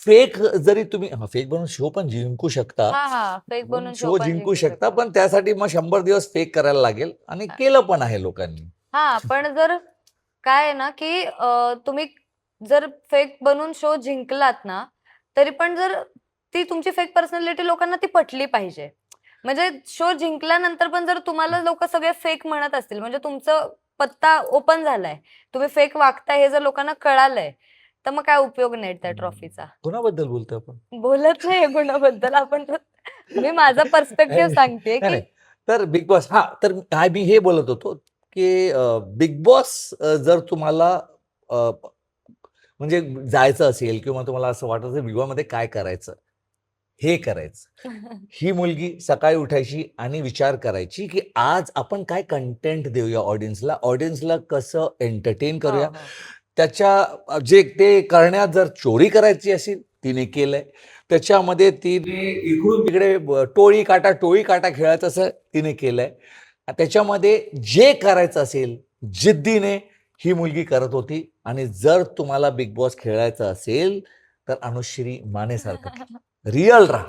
फेक जरी तुम्ही फेक बनवून शो पण जिंकू शकता. फेक पण बनवून शो शो पण जिंकू जिंकू शकता, शकता. पण त्यासाठी मग 100 दिवस फेक करायला लागेल आणि केलं पण आहे लोकांनी. पण जर काय आहे ना, की तुम्ही जर फेक बनून शो जिंकलात ना, तरी पण जर ती तुमची फेक पर्सनॅलिटी लोकांना ती पटली पाहिजे. म्हणजे शो जिंकल्यानंतर पण जर तुम्हाला लोकं सगळे फेक म्हणत असतील, म्हणजे तुमचं पत्ता ओपन झालाय. तुम्ही फेक वागताय हे जर लोकांना कळालंय, तर मग काय उपयोग नाही त्या ट्रॉफीचा. कोणाबद्दल बोलतोय आपण? बोलत नाहीये गुणाबद्दल आपण मी माझा नाही, पर्स्पेक्टिव्ह नाही. सांगतेय, नाही, की नाही. तर बिग बॉस तर मी हे बोलत होतो, की बिग बॉस जर तुम्हाला अ, म्हणजे जायचं असेल किंवा तुम्हाला असं वाटत असेल बिग बॉसमध्ये काय करायचं? हे करायचं. ही मुलगी सकाळी उठायची आणि विचार करायची, की आज आपण काय कंटेंट देऊया ऑडियन्सला, ऑडियन्सला कसं एंटरटेन हो, करूया. हो. त्याच्या जे ते करण्यात जर चोरी करायची असेल, तिने केलंय. त्याच्यामध्ये तिने इकडून-तिकडे टोळी काटा खेळायचं असं तिने केलंय. त्याच्यामध्ये जे करायचं असेल, जिद्दीने ही मुलगी करत होती आणि जर तुम्हाला बिग बॉस खेळायचं असेल, तर अनुश्री मानेसारखं रिअल राहा.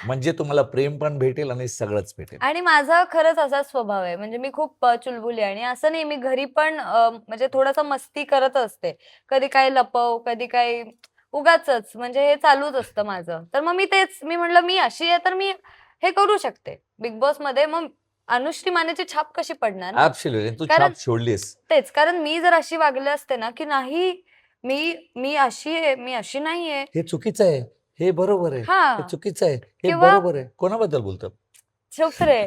म्हणजे तुम्हाला प्रेम पण भेटेल आणि सगळंच भेटेल. आणि माझा खरंच असाच स्वभाव आहे. म्हणजे मी खूप चुलबुली आहे आणि असं नाही, मी घरी पण म्हणजे थोडासा मस्ती करत असते. कधी काय लपव, कधी काय उगाचच म्हणजे हे चालूच असतं माझं. तर मग मी म्हटलं मी अशी आहे तर मी हे करू शकते. बिग बॉसमध्ये मग अनुश्री मानेची छाप कशी पडणार ना? ऍब्सोल्युटली तू कारण छाप सोडलीस. तेच, कारण मी जर अशी वागले असते ना, की नाही मी मी अशी आहे, मी अशी नाहीये. हे चुकीचं आहे, हे बरोबर आहे, हे हां. चुकीचं आहे, हे किंवा बरोबर आहे. कोणाबद्दल बोलतो? चुप रे.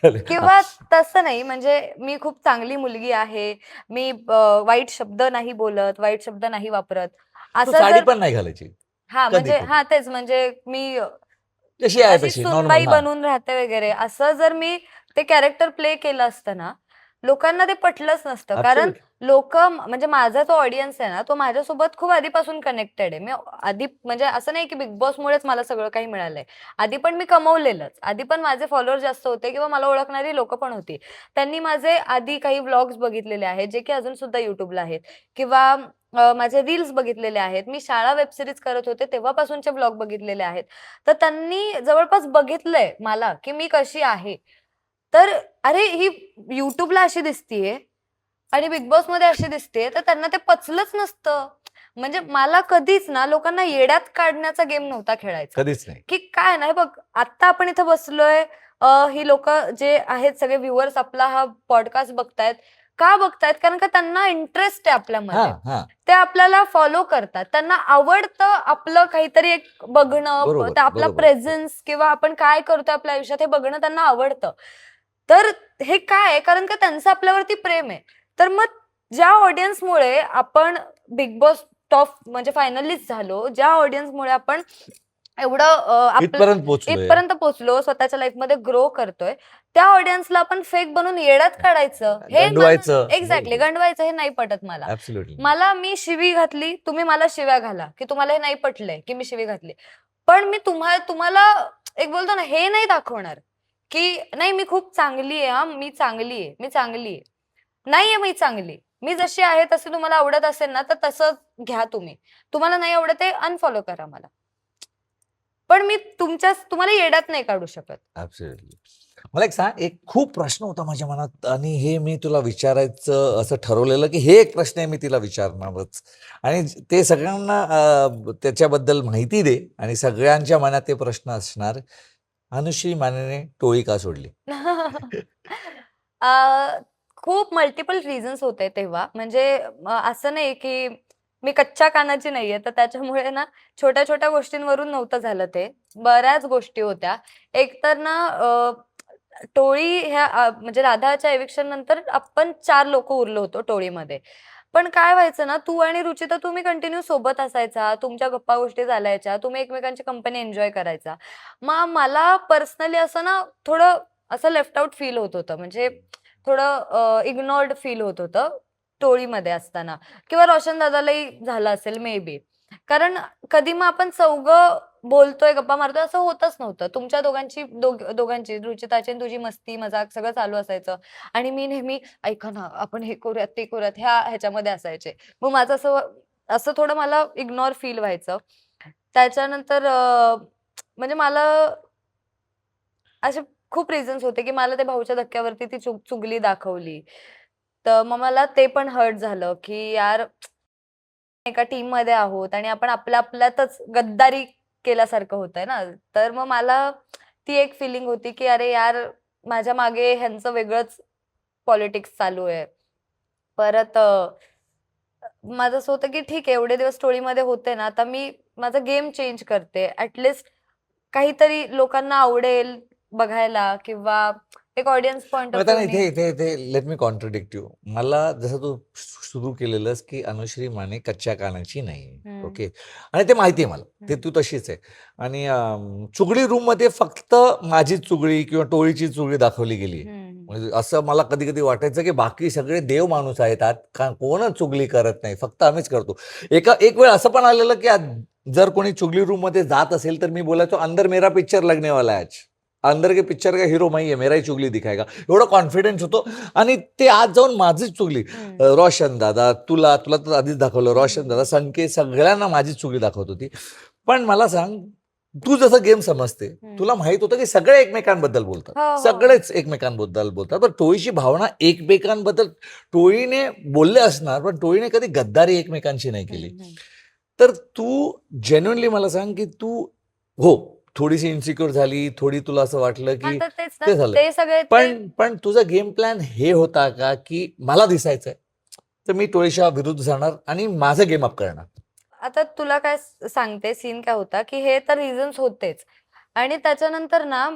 अरे, किंवा तसं नाही, म्हणजे मी खूप चांगली मुलगी आहे. मी वाईट शब्द नाही बोलत, वाईट शब्द नाही वापरत. तू असं साडी जर पण नाही घालायची हां, कधी म्हणजे पण. तेच, म्हणजे मी जशी आहे अशी तशी नॉर्मल. सूनबाई बनून राहते वगैरे, असं जर मी ते कॅरेक्टर प्ले केलं असतं ना, लोकांना ते पटलंच नसतं. कारण म्हणजे माझा जो ऑडियन्स आहे ना, तो माझ्यासोबत खूप आधीपासून कनेक्टेड आहे. मी आधी, म्हणजे असं नाही की बिग बॉसमुळेच मला सगळं काही मिळालंय. आधी पण मी कमवलेलंच. आधी पण माझे फॉलोअर जास्त होते किंवा मला ओळखणारी लोकं पण होती. त्यांनी माझे आधी काही व्लॉग्स बघितलेले आहेत, जे की अजून सुद्धा YouTubeला आहेत, किंवा माझे रील्स बघितलेले आहेत. मी शाळा वेब सीरीज करत होते तेव्हापासूनचे व्लॉग बघितलेले आहेत. तर त्यांनी जवळपास बघितलंय मला, की मी कशी आहे. तर अरे, ही YouTubeला अशी दिसतीये आणि बिग बॉसमध्ये अशी दिसतेय, तर त्यांना ते पचलंच नसतं. म्हणजे मला कधीच ना लोकांना येड्यात काढण्याचा गेम नव्हता खेळायचा. कधीच नाही. की काय नाही बघ, आत्ता आपण इथं बसलोय, ही लोकं जे आहेत सगळे व्ह्यूअर्स आपला हा पॉडकास्ट बघतायत. का बघतायत? कारण का त्यांना इंटरेस्ट आहे आपल्यामध्ये. हा हा ते आपल्याला फॉलो करतात. त्यांना आवडतं आपलं काहीतरी एक बघणं, बरोबर आपला बरोबर. प्रेझेन्स किंवा आपण काय करतोय आपल्या आयुष्यात हे बघणं त्यांना आवडतं. तर हे काय आहे? कारण का त्यांचं आपल्यावरती प्रेम आहे. तर मग ज्या ऑडियन्समुळे आपण बिग बॉस टॉप म्हणजे फायनलिस्ट झालो, ज्या ऑडियन्समुळे आपण एवढं इथपर्यंत पोहोचलोय. इथपर्यंत पोहोचलो, स्वतःच्या लाईफमध्ये ग्रो करतोय, त्या ऑडियन्सला आपण फेक बनून येड्यात काढायचं, गंडवायचं. एक्झॅक्टली गंडवायचं, हे नाही पटत मला. ऍब्सोल्युटली. मी शिवी घातली, तुम्ही मला शिव्या घाला, की तुम्हाला हे नाही पटलंय की मी शिवी घातली. पण मी तुम्हाला एक बोलतो ना, हे नाही दाखवणार, की नाही मी खूप चांगली आहे, मी चांगली आहे, मी चांगली आहे. नाहीये मी चांगली. मी जशी आहे तशी तुम्हाला आवडत असेल ना, तर तसं घ्या तुम्ही. तुम्हाला नाही आवडत आहे, अनफॉलो करा मला. पण मी तुम्हाला येड्यात नाही काढू शकत. ऍब्सोल्युटली. मला एक सांग, एक खूप प्रश्न होता माझ्या मनात आणि हे मी तुला विचारायचं असं ठरवलेलं, की हे एक प्रश्न आहे मी तिला विचारणारच आणि ते सगळ्यांना त्याच्याबद्दल माहिती दे आणि सगळ्यांच्या मनात ते प्रश्न असणार. अनुश्री मानेने टोळी का सोडली? खूप मल्टिपल रिझन्स होते तेव्हा. म्हणजे असं नाही की मी कच्च्या कानाची नाहीये, तर त्याच्यामुळे ना छोट्या-छोट्या गोष्टींवरून नव्हतं झालं ते. बऱ्याच गोष्टी होत्या. एक तर ना टोळी ह्या म्हणजे राधाच्या एविक्शन नंतर आपण 4 लोकं उरलो होतो टोळीमध्ये. पण काय व्हायचं ना, तू आणि रुचिता तुम्ही कंटिन्यू सोबत असायचा, तुमच्या गप्पा-गोष्टी चालायच्या, तुम्ही एकमेकांची कंपनी एन्जॉय करायचा. मग मला पर्सनली असं ना थोडं असं लेफ्ट आउट फील होत होतं. म्हणजे थोडं इग्नोर्ड फील होत होतं टोळीमध्ये असताना, किंवा रोशन दादालाही झालं असेल मे बी. कारण कधी मग आपण चौघं बोलतोय, गप्पा मारतोय असं होतच नव्हतं. तुमच्या दोघांची, रुचिताची आणि तुझी मस्ती, मजाक सगळं चालू असायचं आणि मी नेहमी ऐका ना, आपण हे करूयात, ते करूयात ह्याच्यामध्ये असायचे. मग माझं असं असं थोडं मला इग्नोर फील व्हायचं. त्याच्यानंतर म्हणजे मला असे खूप रिझन्स होते, की मला ते भाऊच्या धक्क्यावरती ती चुगली दाखवली. तर मग मला ते पण हर्ट झालं, की यार एका टीममध्ये आहोत आणि आपण आपल्यातच गद्दारी केल्यासारखं होतंय ना. तर मग मला ती एक फिलिंग होती, की अरे यार, माझ्या मागे ह्यांचं वेगळंच पॉलिटिक्स चालू आहे. परत माझं असं होतं, की ठीक आहे, एवढे दिवस टोळीमध्ये होते ना, आता मी माझा गेम चेंज करते. काहीतरी लोकांना आवडेल बघायला, किंवा एक ऑडियन्स पॉइंट ऑफ आता व्ह्यूने. इथे इथे लेट मी कॉन्ट्रडिक्ट यू. मला जसं तू सुरू केलेलंस, की अनुश्री माने कच्च्या कानाची नाही. ओके. आणि ते माहिती आहे मला. ते तू तशीच आहे. आणि चुगली रूममध्ये फक्त माझीच चुगली किंवा टोळीची चुगली दाखवली गेली. म्हणजे असं मला कधी-कधी वाटायचं, की बाकी सगळे देव माणूस आहेत. कोणच चुगली करत नाही. फक्त आम्हीच करतो. एक वेळ असं पण आलेलं, की जर कोणी चुगली रूममध्ये जात असेल, तर मी बोलायचो, अंदर मेरा पिक्चर लगने वाला है आज. अंदर के पिक्चर का हीरो मैं ही है, मेरा ही चुगली दिखाएगा. एवढं कॉन्फिडन्स होतो आणि ते आज जाऊन माझीच चुगली. रोशन दादा, तुला तर आधीच दाखवलं, रोशन दादा, संकेत, सगळ्यांना माझीच चुगली दाखवत होती. पण मला सांग, तू जसं गेम समजते, तुला माहित होतं की सगळे एकमेकांबद्दल बोलतात, सगळेच एकमेकांबद्दल बोलतात. पण टोळीची भावना एकमेकांबद्दल टोळीने बोलले असणार, पण टोळीने कधी गद्दारी एकमेकांशी नाही केली. तर तू जेन्युइनली मला सांग, की हो, थोडीशी इन्सिक्युअर झाली, थोडी तुला असं वाटलं हा की तर तेच ना ते झालं. ते सगळे ते पण तुझा गेम प्लॅन हे होता का की मला दिसायचंय तर मी टोळीच्या विरुद्ध जाणार आणि माझं गेम अप करणार? आता तुला काय सांगते सीन काय होता की हे तर रिझन्स होतेच आणि त्याच्यानंतर ना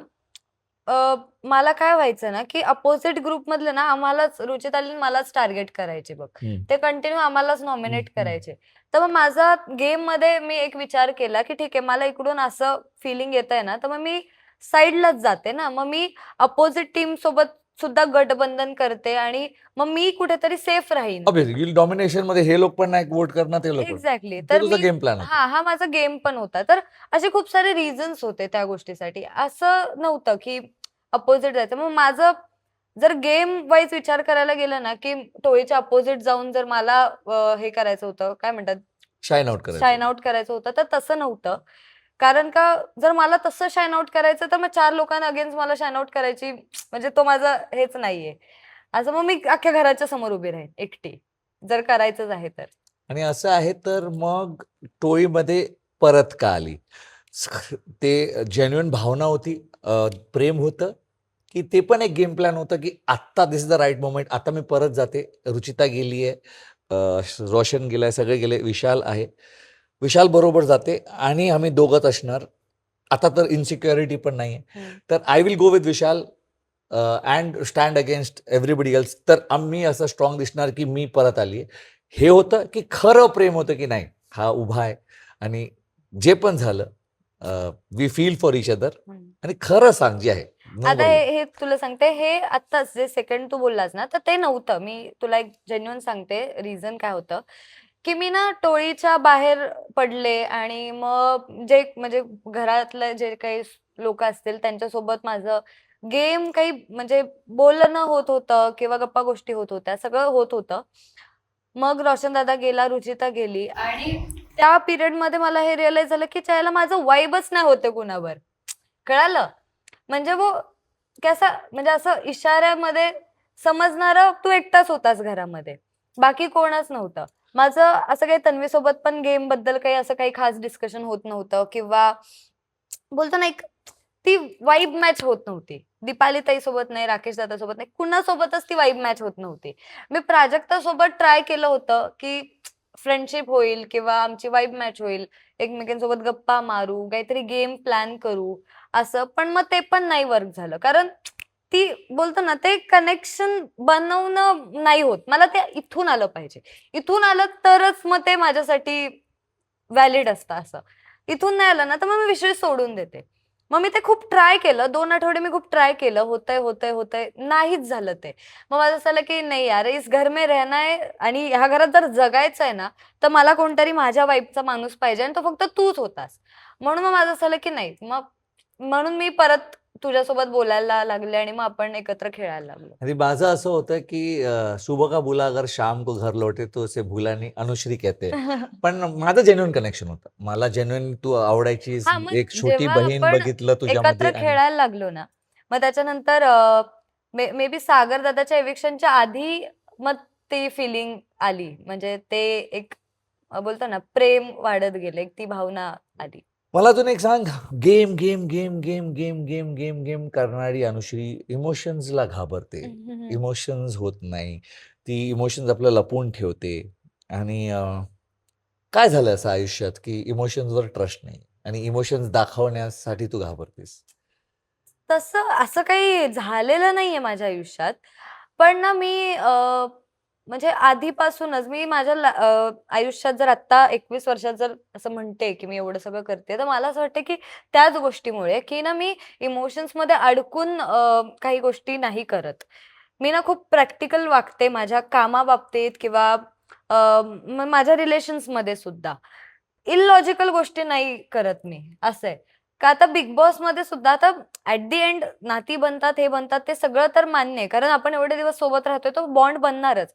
मला काय व्हायचं ना की अपोजिट ग्रुप मधले ना आम्हालाच रुचिताली मलाच टार्गेट करायचे बघ ते कंटिन्यू आम्हालाच नॉमिनेट करायचे तर मग माझा गेम मध्ये मी एक विचार केला की ठीक आहे मला इकडून असं फिलिंग येत आहे ना तर मग मी साईडलाच जाते ना मग मी अपोजिट टीम सोबत सुद्धा गठबंधन करते आणि मग मी कुठेतरी सेफ राहीन डॉमिनेशन मध्ये हे लोक पण नाही वोट करणार, ते लोक पण. एक्झॅक्टली ते तर तुझा मी गेम प्लॅन होता. हा माझा गेम पण होता तर असे खूप सारे रिझन्स होते त्या गोष्टीसाठी असं नव्हतं की अपोजिट जायचं मग माझं जर गेम वाईज विचार करायला गेलं ना की टोळीच्या अपोजिट जाऊन जर मला हे करायचं होतं काय म्हणतात शाईन आउट करायचं. शाईन आउट करायचं होतं तर तसं नव्हतं कारण का जर मला तसं शाईन आउट करायचं तर मग 4 लोकांना अगेन्स्ट मला शाईन आउट करायची म्हणजे तो माझा हेच नाहीये असं मग मी अख्ख्या घराच्या समोर उभी राहीन एकटी जर करायचंच आहे तर आणि असं आहे तर मग टोळीमध्ये परत का आली? ते जेन्युइन भावना होती, प्रेम होतं, की ते पण एक गेम प्लॅन होतं की आत्ता दिस इज द राईट मोमेंट, आता मी परत जाते. रुचिता गेलीये, रोशन गेलाय, सगळे गेले, विशाल आहे. विशाल बरोबर जाते आणि आम्ही दोघंच असणार. आता तर इन्सिक्युरिटी पण नाहीये. तर I will go with Vishal and stand against everybody else. तर आम्ही असं स्ट्रॉंग दिसणार की मी परत आलीये. हे होतं की खरं प्रेम होतं की नाही हा उभा आहे आणि जे पण झालं we feel for each other आणि खरं सांग जे आहे. आता हे तुला सांगते हे आत्ताच जे सेकंड तू बोललास ना तर ते नव्हतं मी तुला एक जेन्युइन सांगते रिझन काय होतं की मी ना टोळीच्या बाहेर पडले आणि मग जे म्हणजे घरातले जे काही लोक असतील त्यांच्यासोबत माझं गेम काही म्हणजे बोलणं होत होतं किंवा गप्पा गोष्टी होत होत्या सगळं होत होतं मग रोशन दादा गेला रुचिता गेली आणि त्या पिरियड मध्ये मला हे रिअलाइज झालं की त्याला माझं वाईबच नाही होते कुणावर कळालं म्हणजे वो कसा म्हणजे असं इशाऱ्यामध्ये समजणारा तू एकटाच होतास घरामध्ये बाकी कोणच नव्हतं माझं असं काही तन्वीसोबत पण गेम बद्दल काही असं काही खास डिस्कशन होत नव्हतं किंवा बोलतो ना एक ती वाईब मॅच होत नव्हती दीपाली ताई सोबत नाही राकेश दादा सोबत नाही कुणासोबतच ती वाईब मॅच होत नव्हती मी प्राजक्ता सोबत ट्राय केलं होतं की फ्रेंडशिप होईल किंवा आमची वाईब मॅच होईल एकमेकांसोबत गप्पा मारू काहीतरी गेम प्लॅन करू असं पण मग ते पण नाही वर्क झालं कारण ती बोलतो ना ते कनेक्शन बनवणं नाही होत मला ते इथून आलं पाहिजे इथून आलं तरच मग ते माझ्यासाठी व्हॅलिड असतं असं इथून नाही आलं ना तर मग मी विषय सोडून देते मग मी ते खूप ट्राय केलं 2 आठवडे मी खूप ट्राय केलं होतंय नाहीच झालं ते मग माझं असं झालं की नाही यार इस घर में रहना है आणि ह्या घरात जर जगायचं आहे ना तर मला कोणतरी माझ्या वाईफचा माणूस पाहिजे आणि तो फक्त तूच होतास म्हणून मग माझं असं झालं की नाही मग म्हणून मी परत तुझ्यासोबत बोलायला लागले आणि मग आपण एकत्र खेळायला लागलो आणि माझं असं होतं की सुबह का बुला अगर शाम को घर लौटे तो उसे भुला नहीं, अनुश्री कहते. पण माझं जेन्युइन कनेक्शन होतं. मला जेन्युइन तू आवडायचीस. हा मग एक छोटी जेव्हा बहीण आपण बघितलं एकत्र तुझ्यामध्ये आणि खेळायला लागलो ना मग त्याच्यानंतर मे बी सागर दादाच्या एविक्शनच्या आधी मग ती फिलिंग आली म्हणजे ते एक बोलतो ना प्रेम वाढत गेलं एक ती भावना आली मला अजून एक सांग, game game game game game game game game करणारी अनुश्री इमोशन्सला घाबरते. इमोशन्स होत नाही. ती इमोशन्स आपल्याला लपवून ठेवते आणि काय झालं असं आयुष्यात की इमोशन्सवर ट्रस्ट नाही आणि इमोशन्स दाखवण्यासाठी तू घाबरतेस? तसं असं काही झालेलं नाहीये माझ्या आयुष्यात पण ना मी म्हणजे आधीपासूनच मी माझ्या आयुष्यात जर आता 21 वर्षात जर असं म्हणते की मी एवढं सगळं करते तर मला असं वाटतं की त्याच गोष्टीमुळे की ना मी इमोशन्स मध्ये अडकून काही गोष्टी नाही करत मी ना खूप प्रॅक्टिकल वागते माझ्या कामाबाबतीत किंवा माझ्या रिलेशन्स मध्ये सुद्धा इलॉजिकल गोष्टी नाही करत मी असं आहे का आता बिग बॉस मध्ये सुद्धा आता ऍट दी एंड नाती बनतात हे बनतात ते सगळं तर मान्य आहे कारण आपण एवढे दिवस सोबत राहतोय तो बॉन्ड बनणारच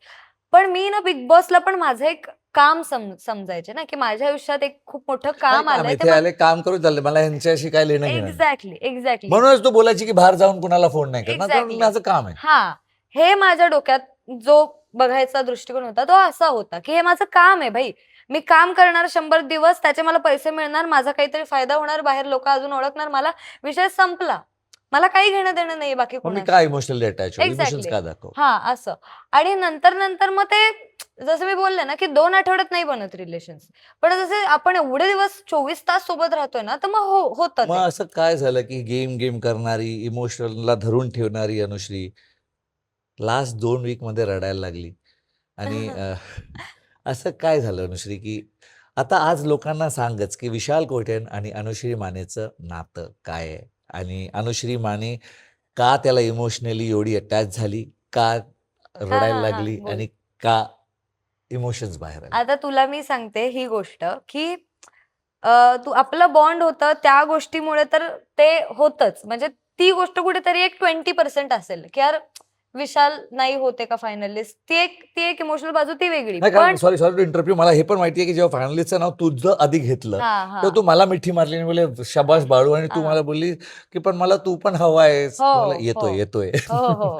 पण मी ना बिग बॉसला पण माझं एक काम समजायचे ना की माझ्या आयुष्यात एक खूप मोठं काम आलंय इथे आले काम करू चालले, मला यांच्याशी काय लेणं घेणं नाही. एक्झॅक्टली म्हणूनच तू बोलायची की बाहेर जाऊन कुणाला फोन नाही करणार कारण Exactly. माझं काम आहे. हा हे माझ्या डोक्यात जो बघायचा दृष्टिकोन होता तो असा होता की हे माझं काम आहे भाई मी काम करणार 100 दिवस, त्याचे मला पैसे मिळणार, माझा काहीतरी फायदा होणार, बाहेर लोक अजून ओळखणार मला, विषय संपला. मला काही घेणं देणं नाही बाकी मग मी कोणाशी. काय इमोशनली अटॅच होईल, इमोशन्स एक्झॅक्टली. का दाखव. हा, असं. आणि नंतर मग ते जसं मी बोलले ना, की 2 आठवड्यात नाही बनत रिलेशन्स. पण जसे आपण एवढे दिवस 24 तास सोबत राहतोय ना, तर मग होतं मग ते. असं काय झालं की गेम करणारी, इमोशनला धरून ठेवणारी अनुश्री लास्ट 2 वीक मध्ये रडायला लागली. आणि असं काय झालं अनुश्री, की आता आज लोकांना सांगच की विशाल कोठेन आणि अनुश्री मानेचं नातं काय आहे, आणि अनुश्री माने का त्याला इमोशनली एवढी अटॅच झाली, का हां, रडायला हां, हां. लागली, बोल. आणि का इमोशन्स बाहेर आले. आता तुला मी सांगते ही गोष्ट, की तू आपलं बॉन्ड होतं त्या गोष्टीमुळे तर ते होतच. म्हणजे ती गोष्ट कुठेतरी एक 20% असेल, की यार विशाल नाही होते का फायनलिस्ट. ती एक इमोशनल बाजू ती वेगळी. नाही, कारण पण सॉरी टू इंटरव्ह्यू, मला हे पण माहिती आहे की जेव्हा फायनलिस्टचं नाव तुझं आधी घेतलं हां, तेव्हा हां. तू मला मिठी मारली आणि बोले शाबास बाळू, आणि तू हां. मला बोलली की पण मला तू पण हवा आहेस. हो, मला हो. येतोय येतोय. हो, हो.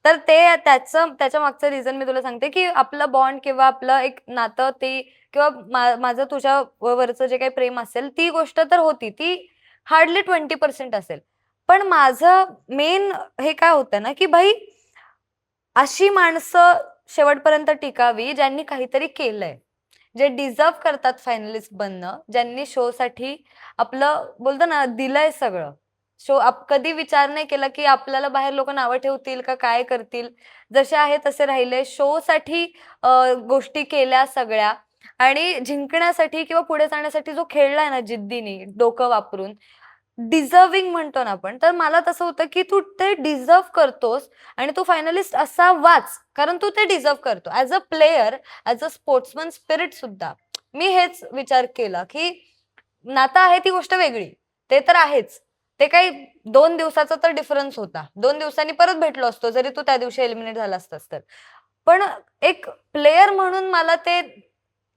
तर ते त्याच्या मागचं रिझन मी तुला सांगते, की आपलं बॉन्ड किंवा आपलं एक नातं ते किंवा माझं तुझ्या वरचं जे काही प्रेम असेल, ती गोष्ट तर होती. ती हार्डली 20% असेल. पण माझं मेन हे काय होतं ना, की भाई अशी माणसं शेवटपर्यंत टिकावी, ज्यांनी काहीतरी केलंय. जे डिझर्व्ह करतात फायनलिस्ट बनणं, ज्यांनी शोसाठी आपलं बोलतो ना दिलंय सगळं. कधी विचार नाही केला, की आपल्याला बाहेर लोकं नावं ठेवतील का काय करतील. जसे आहे तसे राहिले. शोसाठी गोष्टी केल्या सगळ्या आणि जिंकण्यासाठी किंवा पुढे जाण्यासाठी जो खेळलाय ना जिद्दीने, डोकं वापरून, डिझर्व्हिंग म्हणतो ना आपण, तर मला तसं होतं, की तू ते डिझर्व्ह करतोस आणि तू फायनलिस्ट असावाच. कारण तू ते डिझर्व्ह करतो. As a player, as a sportsman spirit सुद्धा. मी हेच विचार केला, की नातं आहे ती गोष्ट वेगळी. ते तर आहेच. ते काही 2 दिवसाचा तर डिफरन्स होता. 2 दिवसांनी परत भेटलो असतो, जरी तू त्या दिवशी एलिमिनेट झाला असतास तर. पण एक प्लेयर म्हणून मला ते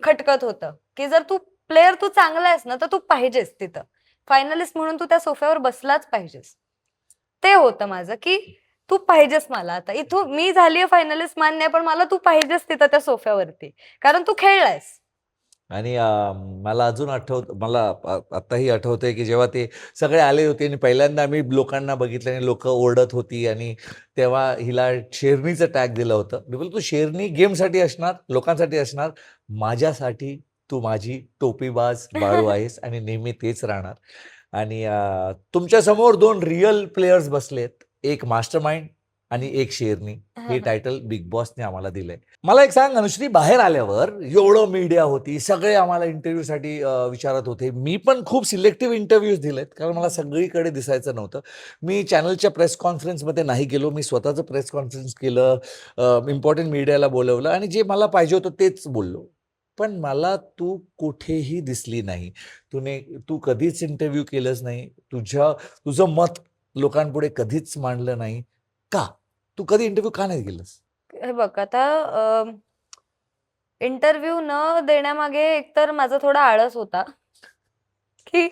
खटकत होतं, की जर तू चांगला आहेस ना, तर तू पाहिजेस तिथं. फायनलिस्ट म्हणून तू त्या सोफ्यावर बसलाच पाहिजेस. ते होतं माझं, की तू पाहिजेस मला आता. इथून मी झालीये फायनलिस्ट मान्य आहे, पण मला तू पाहिजेस तिथं त्या सोफ्यावरती. कारण तू खेळलायस. आणि मला अजून मला आत्ताही आठवतंय की जेव्हा ते सगळे आले होते आणि पहिल्यांदा आम्ही लोकांना बघितलं आणि लोक ओरडत होती, आणि तेव्हा हिला शेरनीचं टॅग दिलं होतं. मी बोलतो, तू शेरनी गेमसाठी असणार, लोकांसाठी असणार, माझ्यासाठी तू माझी टोपीबाज बाळू आहेस आणि नेहमी तेच राहणार. आणि तुमच्यासमोर 2 रिअल प्लेयर्स बसलेत, एक मास्टर माइंड आणि एक शेरनी. हे टायटल बिग बॉसने आम्हाला दिलंय. मला एक सांग अनुश्री, बाहेर आल्यावर एवढं मीडिया होती, सगळे आम्हाला इंटरव्ह्यूसाठी विचारत होते. मी पण खूप सिलेक्टिव्ह इंटरव्ह्यूज दिलेत, कारण मला सगळीकडे दिसायचं नव्हतं. मी चॅनलच्या प्रेस कॉन्फरन्समध्ये नाही गेलो, मी स्वतःचं प्रेस कॉन्फरन्स केलं, इम्पॉर्टंट मीडियाला बोलवलं आणि जे मला पाहिजे होतं तेच बोललो. पण मला तू कुठेही दिसली नाही. तू कधीच इंटरव्ह्यू केलंच नाही. तुझं मत लोकांपुढे कधीच मांडलं नाही. का? तू कधी इंटरव्ह्यू का नाही केलंस? हे बघ आता इंटरव्ह्यू न देण्यामागे एकतर माझा थोडा आळस होता, की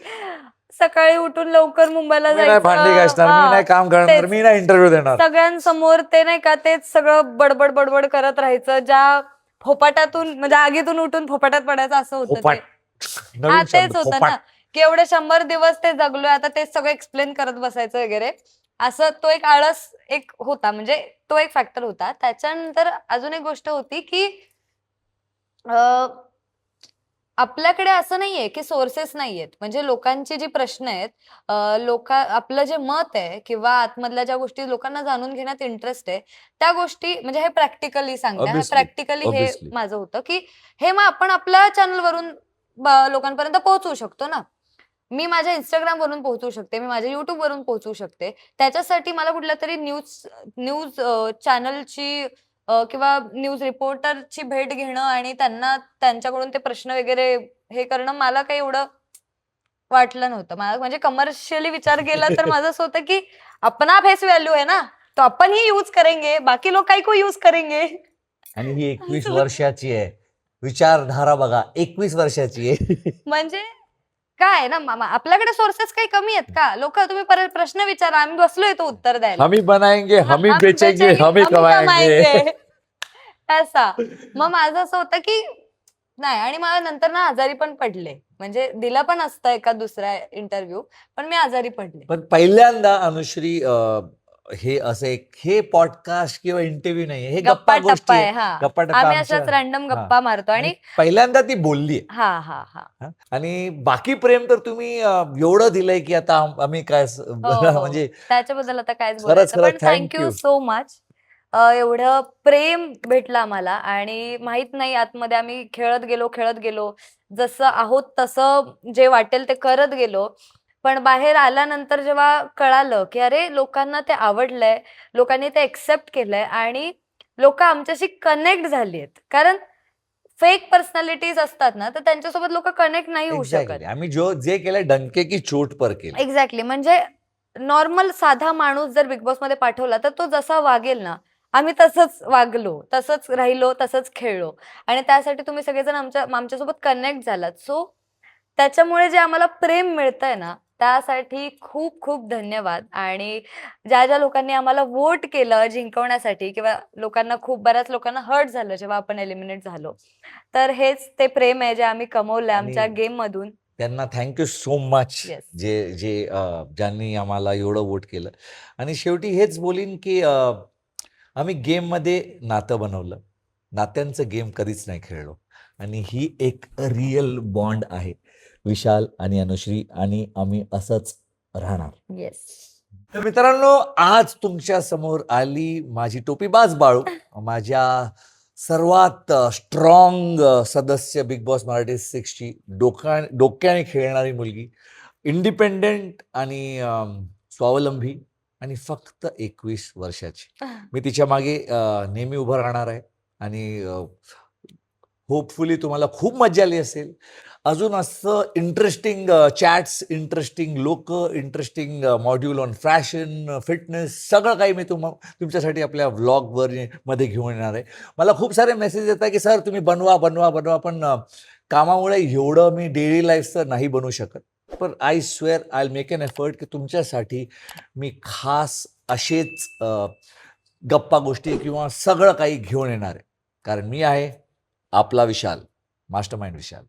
सकाळी उठून लवकर मुंबईला मी नाही भांडी जायचं. घासणार, मी नाही काम करणार, तेच. मी नाही इंटरव्ह्यू देणार. सगळ्यांसमोर ते नाही का तेच सगळं बडबड करत राहायचं. ज्या फोपाटातून म्हणजे आगीतून उठून फोपाटात पडायचं असं होतं फोपाट. ते. नवीन तेच शब्द, होतं फोपाट. ना, की एवढे 100 दिवस ते जगलोय, आता तेच सगळं एक्सप्लेन करत बसायचं वगैरे. असं तो एक आळस एक होता, म्हणजे तो एक फॅक्टर होता. त्याच्यानंतर अजून एक गोष्ट होती, की आपल्याकडे असं नाहीये की सोर्सेस नाहीयेत. म्हणजे लोकांची जी प्रश्न आहेत, आपलं जे मत आहे किंवा आतमधल्या ज्या गोष्टी लोकांना जाणून घेण्यात इंटरेस्ट आहे, त्या गोष्टी म्हणजे हे प्रॅक्टिकली सांगते. ऑब्व्हियसली, प्रॅक्टिकली हे ऑब्व्हियसली. माझं होतं, की हे मग आपण आपल्या चॅनलवरून लोकांपर्यंत पोहोचवू शकतो ना. मी माझ्या Instagramवरून पोहोचवू शकते, मी माझ्या YouTubeवरून पोहोचवू शकते. त्याच्यासाठी मला कुठल्यातरी न्यूज न्यूज चॅनलची किंवा न्यूज रिपोर्टरची भेट घेणं आणि त्यांच्याकडून ते प्रश्न वगैरे हे करणं मला काही एवढं वाटलं नव्हतं. मला म्हणजे कमर्शियली विचार केला तर माझं असं होतं, की अपना फेस व्हॅल्यू है ना, तो अपन ही यूज करेंगे, बाकी लोग काय को यूज करेंगे. आणि ही 21 असं होतं. वर्षाची आहे. विचारधारा बघा, 21 वर्षाची आहे. म्हणजे काय आहे ना, आपल्याकडे सोर्सेस काही कमी आहेत का? लोकं तुम्ही परत प्रश्न विचारा, आम्ही बसलोय तो उत्तर द्यायला. हम ही बनाएंगे, हम ही हम बेचेंगे, बेचेंगे, हम ही हम ही कमाएंगे. कमाएंगे. असा. मग माझं असं होतं, की नाही, आणि मला नंतर ना आजारी पण पडले. म्हणजे दिला पण असता एखाद दुसरा इंटरव्ह्यू, पण मी आजारी पडले. पण पहिल्यांदा अनुश्री हे असं हे पॉडकास्ट किंवा इंटरव्ह्यू नाहीये, हे गप्पा गप्पा-टप्पा गोष्टी आहे. आहे. हां. गप्पा-टप्पा आम्ही आमच्या अशाच रँडम हां. गप्पा मारतो आणि आणि पहिल्यांदा ती बोलली आहे. हां, हां, हां. आणि बाकी प्रेम तर तुम्ही एवढं दिलंय की आता आम्ही काय हो, हो. म्हणजे त्याच्याबद्दल आता काहीच खरंच बोलायचं. खरंच पण thank thank you you. So much. एवढं प्रेम भेटलं आम्हाला आणि माहित नाही आतमध्ये आम्ही खेळत गेलो, खेळत गेलो. जसं आहोत तसं जे वाटेल ते करत गेलो. पण बाहेर आल्यानंतर जेव्हा कळालं, की अरे लोकांना ते आवडलंय, लोकांनी ते एक्सेप्ट केलंय आणि लोकं आमच्याशी कनेक्ट झाली आहेत. कारण फेक पर्सनॅलिटीज असतात ना, तर त्यांच्यासोबत लोकं कनेक्ट नाही होऊ शकत. एक्झॅक्टली. आम्ही जे केलंय डंके की चोट पर केलं. एक्झॅक्टली. म्हणजे नॉर्मल साधा माणूस जर बिग बॉसमध्ये पाठवला, तर तो जसा वागेल ना, आम्ही तसंच वागलो, तसंच राहिलो, तसंच खेळलो आणि त्यासाठी तुम्ही सगळेजण आमच्यासोबत कनेक्ट झालात. सो त्याच्यामुळे जे आम्हाला प्रेम मिळतंय ना, त्यासाठी खूप खूप धन्यवाद. आणि ज्या लोकांनी आम्हाला व्होट केलं जिंकवण्यासाठी किंवा बऱ्याच लोकांना हर्ट झालं जेव्हा आपण एलिमिनेट झालो. तर हेच ते प्रेम आहे जे आम्ही कमवलंय आमच्या आणि गेममधून. त्यांना thank you so much. Yes. ज्यांनी आम्हाला एवढं वोट केलं. आणि शेवटी हेच बोलीन की आम्ही गेममध्ये नातं बनवलं. नात्यांचं गेम कधीच नाही खेळलो. आणि ही एक रिअल बॉन्ड आहे विशाल आणि अनुश्री, आणि आम्ही असंच राहणार. येस. तर मित्रांनो, आज तुमच्या समोर आली माझी टोपीबाज बाळू, माझ्या सर्वात स्ट्रॉंग सदस्य बिग बॉस मराठी 6ची डोक्याने खेळणारी मुलगी, इंडिपेंडेंट आणि स्वावलंबी आणि फक्त 21 वर्षाची. मी तिच्या मागे नेहमी उभं राहणार आहे आणि होपफुली तुम्हाला खूप मजा आली असेल. अजून असं इंटरेस्टिंग चॅट्स, इंटरेस्टिंग लोक, interesting module on fashion, fitness, सगळं काही मी तुमच्यासाठी आपल्या मध्ये घेऊन येणार आहे. मला खूप सारे मेसेज येतात की सर तुम्ही बनवा बनवा बनवा, पण कामामुळे एवढं मी डेली लाईफचं नाही बनवू शकत. पण I swear I make an effort की तुमच्यासाठी मी खास असेच गप्पा गोष्टी किंवा सगळं काही घेऊन येणार आहे. कारण मी आहे आपला विशाल, मास्टरमाइंड विशाल.